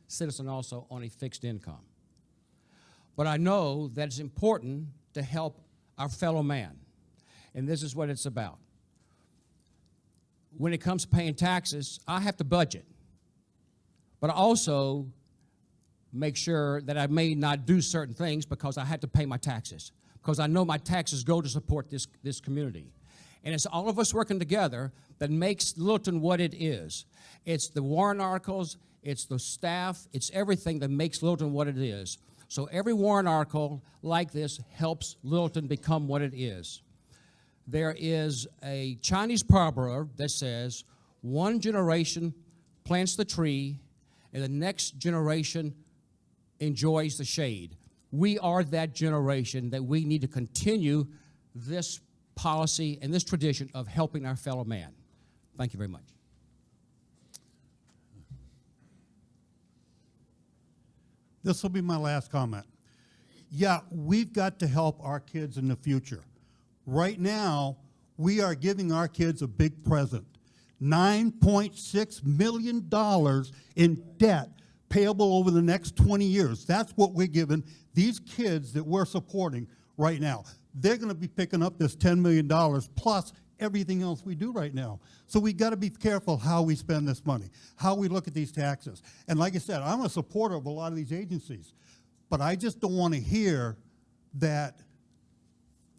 citizen also on a fixed income. But I know that it's important to help our fellow man, and this is what it's about. When it comes to paying taxes, I have to budget, but I also make sure that I may not do certain things because I have to pay my taxes, because I know my taxes go to support this community. And it's all of us working together that makes Littleton what it is. It's the warrant articles, it's the staff, it's everything that makes Littleton what it is. So every warrant article like this helps Littleton become what it is. There is a Chinese proverb that says, one generation plants the tree and the next generation enjoys the shade. We are that generation that we need to continue this policy and this tradition of helping our fellow man. Thank you very much. This will be my last comment. Yeah, we've got to help our kids in the future. Right now, we are giving our kids a big present. $9.6 million in debt payable over the next 20 years. That's what we're giving these kids that we're supporting right now. They're going to be picking up this $10 million plus everything else we do right now. So we got to be careful how we spend this money, how we look at these taxes. And like I said, I'm a supporter of a lot of these agencies, but I just don't want to hear that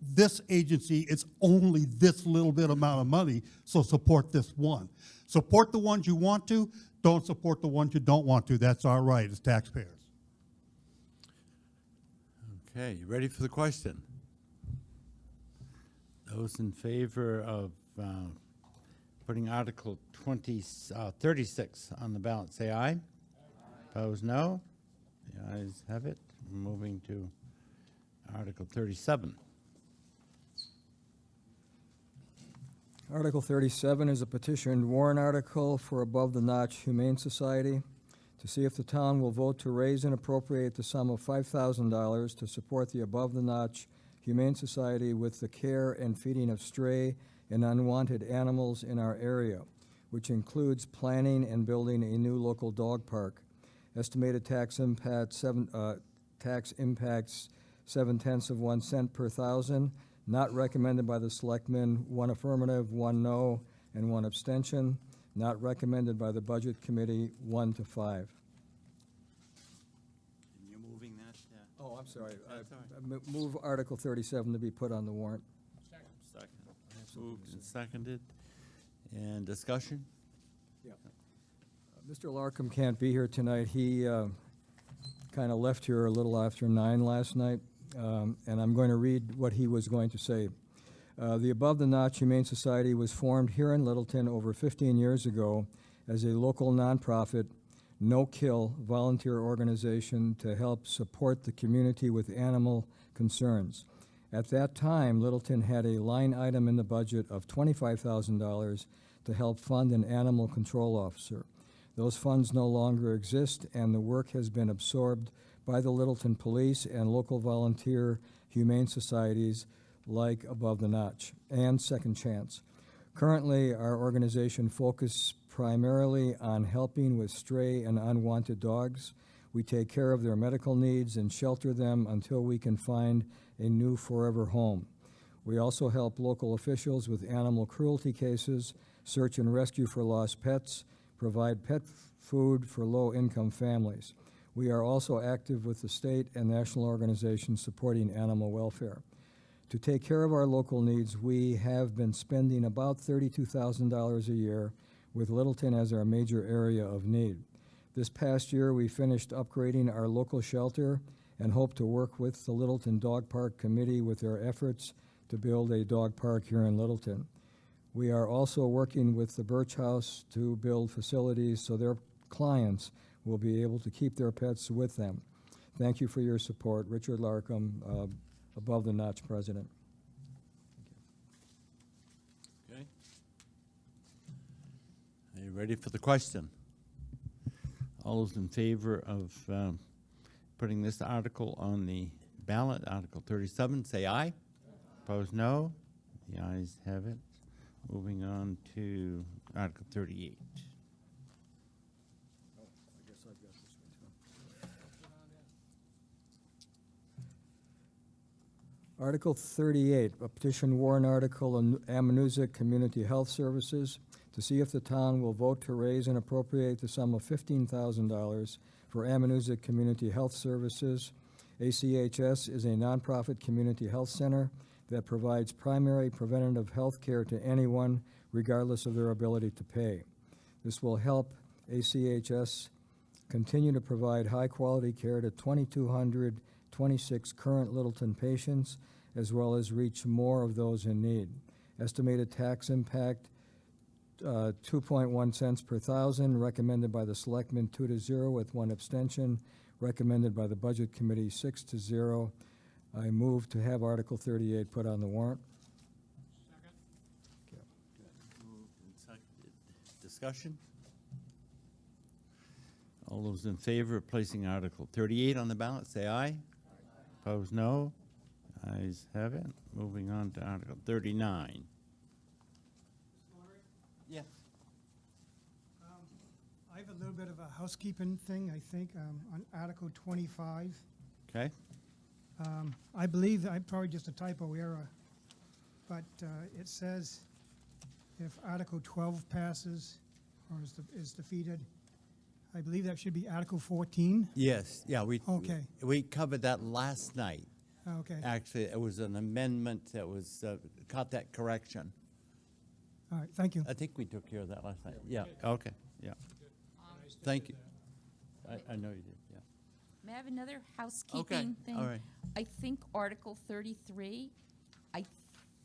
this agency, it's only this little bit amount of money, so support this one. Support the ones you want to, don't support the ones you don't want to. That's our right as taxpayers. Okay, you ready for the question? Those in favor of putting Article 36 on the ballot, say aye. Opposed, no. The ayes have it. We're moving to Article 37. Article 37 is a petitioned warrant article for Above the Notch Humane Society to see if the town will vote to raise and appropriate the sum of $5,000 to support the Above the Notch Humane Society with the care and feeding of stray and unwanted animals in our area, which includes planning and building a new local dog park. Estimated tax impacts 7/10 of 1 cent per thousand. Not recommended by the selectmen, 1 affirmative, 1 no, and 1 abstention. Not recommended by the Budget Committee, 1 to 5. And you're moving that? Oh, I'm sorry. That's all I move Article 37 to be put on the warrant. Second. Moved and seconded. And discussion? Yeah. Mr. Larkham can't be here tonight. He kind of left here a little after 9 last night. And I'm going to read what he was going to say. The Above the Notch Humane Society was formed here in Littleton over 15 years ago as a local nonprofit, no-kill volunteer organization to help support the community with animal concerns. At that time, Littleton had a line item in the budget of $25,000 to help fund an animal control officer. Those funds no longer exist, and the work has been absorbed by the Littleton Police and local volunteer humane societies like Above the Notch and Second Chance. Currently, our organization focuses primarily on helping with stray and unwanted dogs. We take care of their medical needs and shelter them until we can find a new forever home. We also help local officials with animal cruelty cases, search and rescue for lost pets, provide pet food for low-income families. We are also active with the state and national organizations supporting animal welfare. To take care of our local needs, we have been spending about $32,000 a year, with Littleton as our major area of need. This past year, we finished upgrading our local shelter and hope to work with the Littleton Dog Park Committee with their efforts to build a dog park here in Littleton. We are also working with the Birch House to build facilities so their clients will be able to keep their pets with them. Thank you for your support. Richard Larkham, Above the Notch President. Okay. Are you ready for the question? All those in favor of putting this article on the ballot, Article 37, say aye. Opposed, no. The ayes have it. Moving on to Article 38. Article 38, a petition warrant article on Amanuzik Community Health Services to see if the town will vote to raise and appropriate the sum of $15,000 for Amanuzik Community Health Services. ACHS is a nonprofit community health center that provides primary preventative health care to anyone, regardless of their ability to pay. This will help ACHS continue to provide high-quality care to 2,226 current Littleton patients, as well as reach more of those in need. Estimated tax impact, 2.1 cents per thousand, recommended by the Selectmen 2-0 with 1 abstention, recommended by the Budget Committee 6-0. I move to have Article 38 put on the warrant. Moved and seconded. Discussion? All those in favor of placing Article 38 on the ballot, say aye. Opposed, no. Ayes have it. Moving on to Article 39. Yes. I have a little bit of a housekeeping thing, I think, on Article 25. Okay. I believe that probably just a typo error, but it says if Article 12 passes or is defeated, I believe that should be Article 14. Yes, yeah, Okay. we covered that last night. Okay. Actually, it was an amendment that was, caught that correction. All right, thank you. I think we took care of that last night. Yeah, okay, yeah. Thank you. I know you did, yeah. May I have another housekeeping thing? all right. I think Article 33, I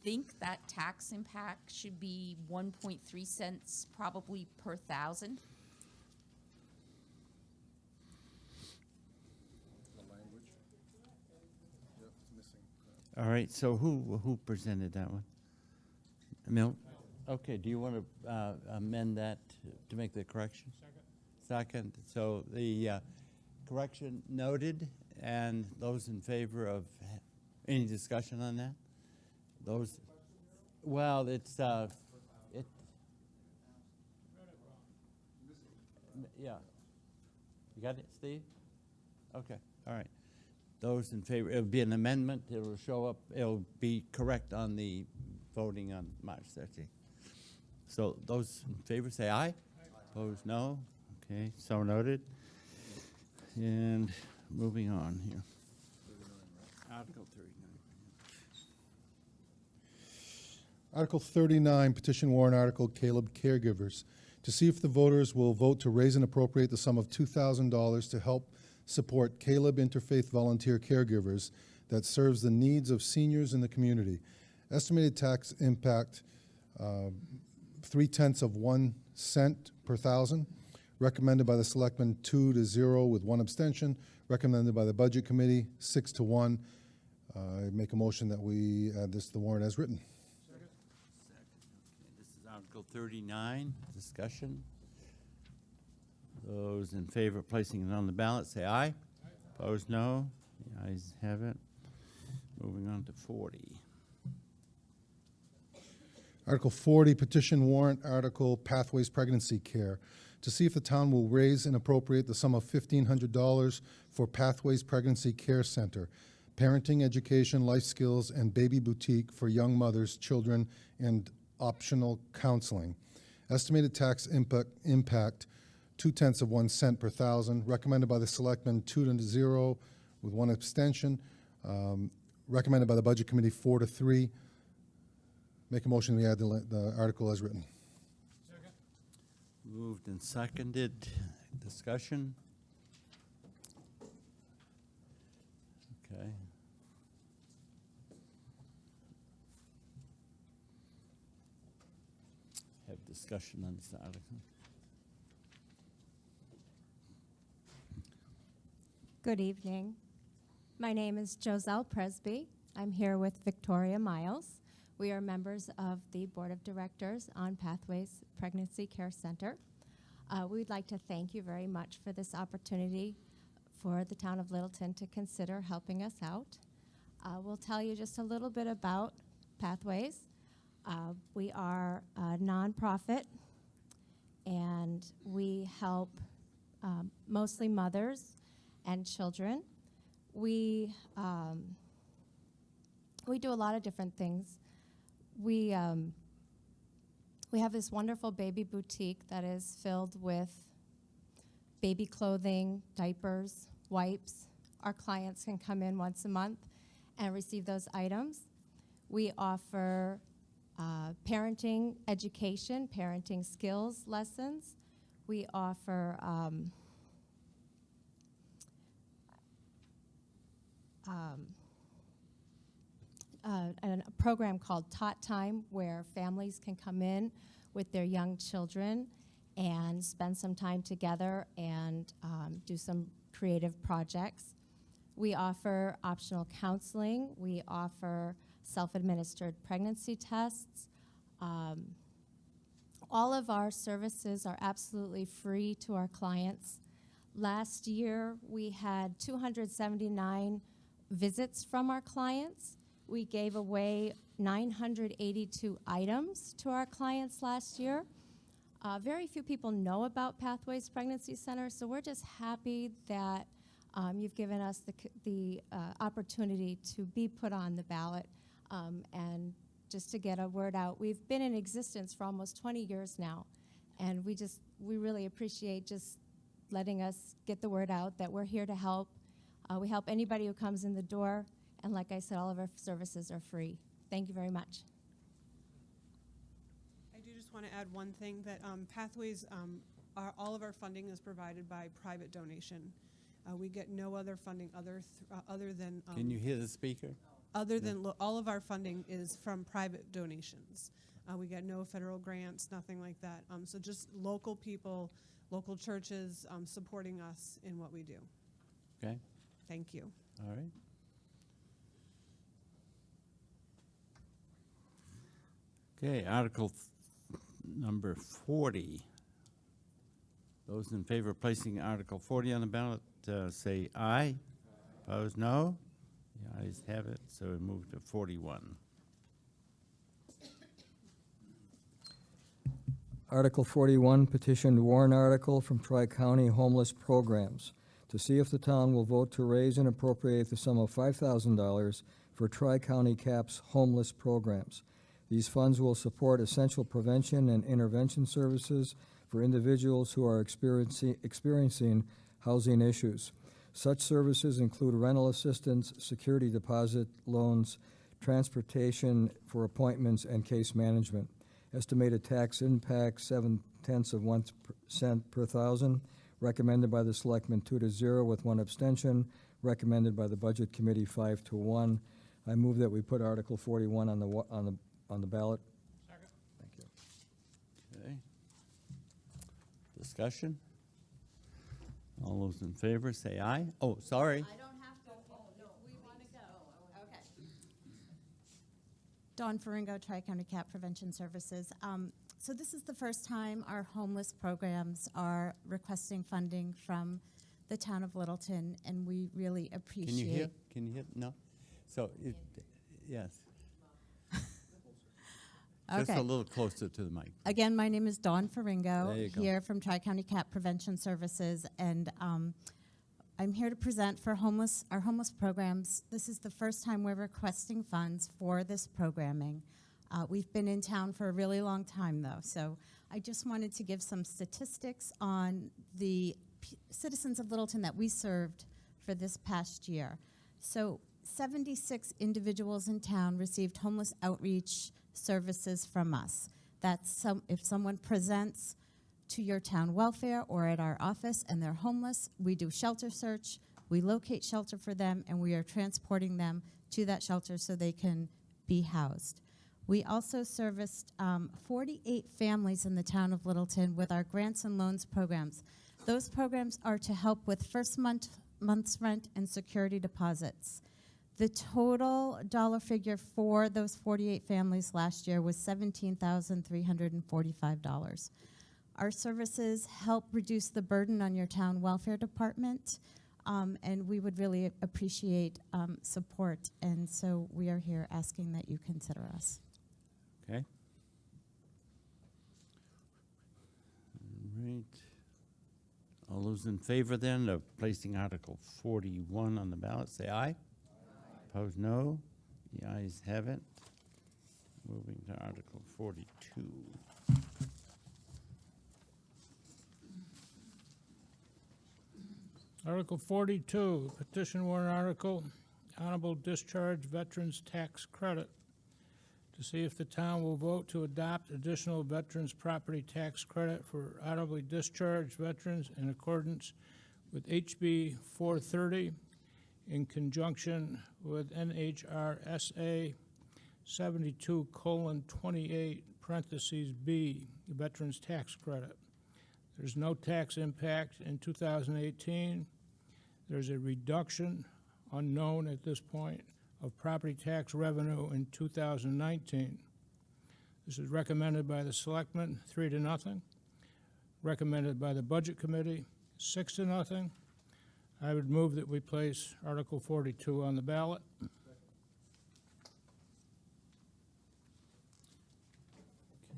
think that tax impact should be 1.3 cents probably per thousand. All right, so who presented that one? Milt? Okay, do you want to amend that to make the correction? Second. So the correction noted, and those in favor of, any discussion on that? Those, well, it's, yeah. You got it, Steve? Okay, all right. Those in favor, it'll be an amendment, it'll show up, it'll be correct on the voting on March 13th. So those in favor say aye. Opposed, no. Okay, so noted. And moving on here. Article 39. Article 39, petition warrant article, Caleb Caregivers, to see if the voters will vote to raise and appropriate the sum of $2,000 to help support Caleb Interfaith Volunteer Caregivers that serves the needs of seniors in the community. Estimated tax impact, 0.3 cents per thousand, recommended by the Selectmen 2-0 with 1 abstention, recommended by the Budget Committee 6-1. I make a motion that we add this to the warrant as written. Second. Okay, this is Article 39, discussion. Those in favor of placing it on the ballot, say aye. Aye. Opposed, no. The ayes have it. Moving on to 40. Article 40, petition warrant article, Pathways Pregnancy Care, to see if the town will raise and appropriate the sum of $1,500 for Pathways Pregnancy Care Center, parenting, education, life skills, and baby boutique for young mothers, children, and optional counseling. Estimated tax impact 0.2 cents per thousand, recommended by the Selectmen 2-0 with 1 abstention, recommended by the Budget Committee 4-3. Make a motion we add the article as written. Second. Moved and seconded. Discussion. Okay. Have discussion on this article. Good evening. My name is Joselle Presby. I'm here with Victoria Miles. We are members of the Board of Directors on Pathways Pregnancy Care Center. We'd like to thank you very much for this opportunity for the town of Littleton to consider helping us out. We'll tell you just a little bit about Pathways. We are a nonprofit, and we help mostly mothers and children. We do a lot of different things. We have this wonderful baby boutique that is filled with baby clothing, diapers, wipes. Our clients can come in once a month and receive those items. We offer parenting education, parenting skills lessons. We offer a program called Tot Time, where families can come in with their young children and spend some time together and do some creative projects. We offer optional counseling. We offer self-administered pregnancy tests. All of our services are absolutely free to our clients. Last year, we had 279 visits from our clients. We gave away 982 items to our clients last year. Very few people know about Pathways Pregnancy Center, so we're just happy that you've given us the opportunity to be put on the ballot and just to get a word out. We've been in existence for almost 20 years now, and we really appreciate just letting us get the word out that we're here to help. We help anybody who comes in the door, and like I said, all of our services are free. Thank you very much. I do just want to add one thing, that Pathways, all of our funding is provided by private donation. We get no other funding other than... Can you hear the speaker? Other than, all of our funding is from private donations. We get no federal grants, nothing like that. So just local people, local churches supporting us in what we do. Okay. Thank you. All right. Okay, Article number 40. Those in favor of placing Article 40 on the ballot say aye. Opposed, no. The ayes have it, so we move to 41. Article 41, petitioned warrant article from Tri-County Homeless Programs to see if the town will vote to raise and appropriate the sum of $5,000 for Tri-County CAP's homeless programs. These funds will support essential prevention and intervention services for individuals who are experiencing housing issues. Such services include rental assistance, security deposit loans, transportation for appointments, and case management. Estimated tax impact 0.7% per thousand. Recommended by the Selectmen 2-0 with 1 abstention. Recommended by the Budget Committee 5-1. I move that we put Article 41 on the ballot. Second. Thank you. Okay. Discussion? All those in favor say aye. Oh, sorry. I don't have to. No, we want to go. Okay. Dawn Faringo, Tri-County CAP Prevention Services. So this is the first time our homeless programs are requesting funding from the town of Littleton, and we really appreciate. Can you hear? Can you hear? No? So, yes. Just Okay. a little closer to the mic. Again, my name is Dawn There you Faringo, go. here from Tri-County CAP Prevention Services, and I'm here to present for our homeless programs. This is the first time we're requesting funds for this programming. We've been in town for a really long time, though, so I just wanted to give some statistics on the citizens of Littleton that we served for this past year. So 76 individuals in town received homeless outreach services from us. That's if someone presents to your town welfare or at our office and they're homeless, we do shelter search, we locate shelter for them, and we are transporting them to that shelter so they can be housed. We also serviced 48 families in the town of Littleton with our grants and loans programs. Those programs are to help with first month's rent and security deposits. The total dollar figure for those 48 families last year was $17,345. Our services help reduce the burden on your town welfare department, and we would really appreciate support. And so we are here asking that you consider us. Okay. All right. All those in favor then of placing Article 41 on the ballot, say aye. Opposed, no. The ayes have it. Moving to Article 42. Article 42, petition warrant article, honorable discharge veterans tax credit. To see if the town will vote to adopt additional veterans property tax credit for honorably discharged veterans in accordance with HB 430 in conjunction with NHRSA 72:28 parentheses B, veterans tax credit. There's no tax impact in 2018. There's a reduction, unknown at this point, of property tax revenue in 2019. This is recommended by the selectmen, 3-0. Recommended by the budget committee, 6-0. I would move that we place Article 42 on the ballot.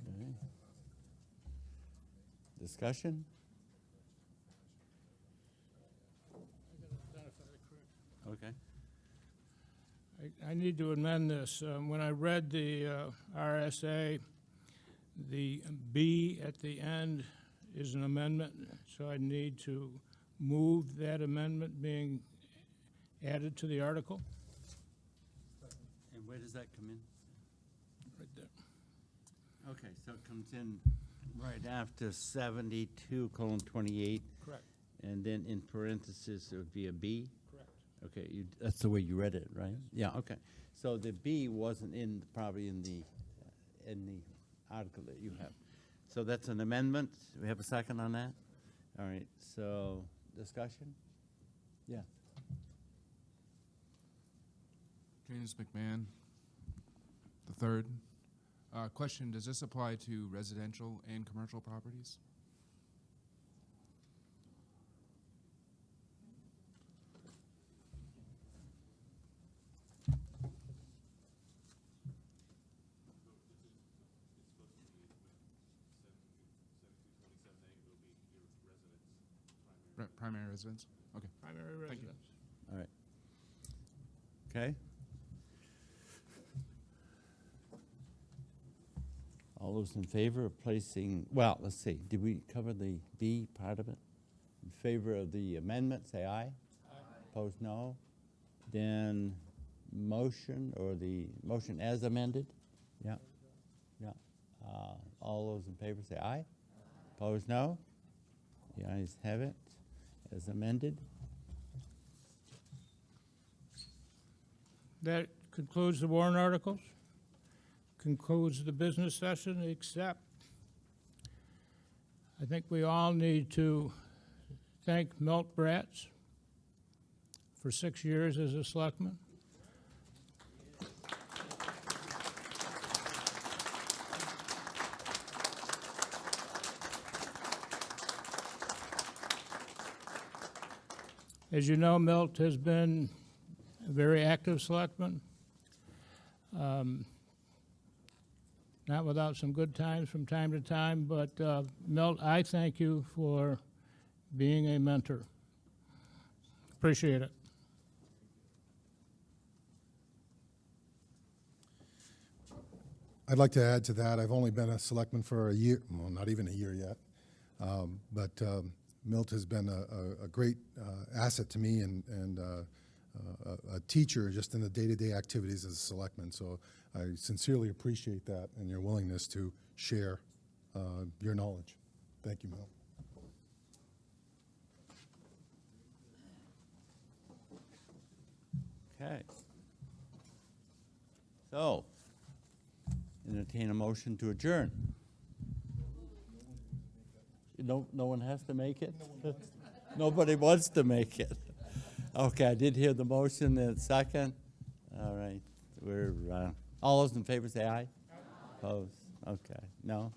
Okay. Discussion? Okay. I need to amend this. When I read the RSA, the B at the end is an amendment, so I need to move that amendment being added to the article. And where does that come in? Right there. Okay, so it comes in right after 72:28. Correct. And then in parentheses, it would be a B? Correct. Okay, that's the way you read it, right? Yeah, okay. So the B wasn't probably in the article that you have. So that's an amendment. We have a second on that? All right, so discussion? Yeah. James McMahon, the third. Question, does this apply to residential and commercial properties? Primary residence? Okay. Primary Thank you. residence. All right. Okay. All those in favor of placing, well, let's see, did we cover the B part of it? In favor of the amendment, say aye. Aye. Opposed, no. Then motion, or the motion as amended? Yeah. Yeah. All those in favor say aye. Opposed, no. The ayes have it as amended. That concludes the warrant articles, concludes the business session, except I think we all need to thank Milt Bratz for 6 years as a selectman. As you know, Milt has been a very active selectman, not without some good times from time to time, but Milt, I thank you for being a mentor. Appreciate it. I'd like to add to that, I've only been a selectman for a year, well, not even a year yet, but Milt has been a great asset to me and a teacher just in the day-to-day activities as a selectman. So I sincerely appreciate that and your willingness to share your knowledge. Thank you, Milt. Okay. So, entertain a motion to adjourn. No one has to make it? Nobody wants to make it. Okay, I did hear the motion and second. All right, we're, all those in favor say aye. Opposed? Okay, no?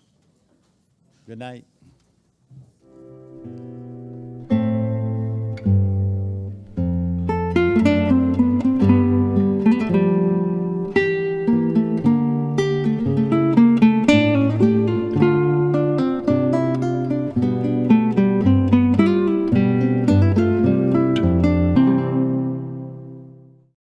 Good night.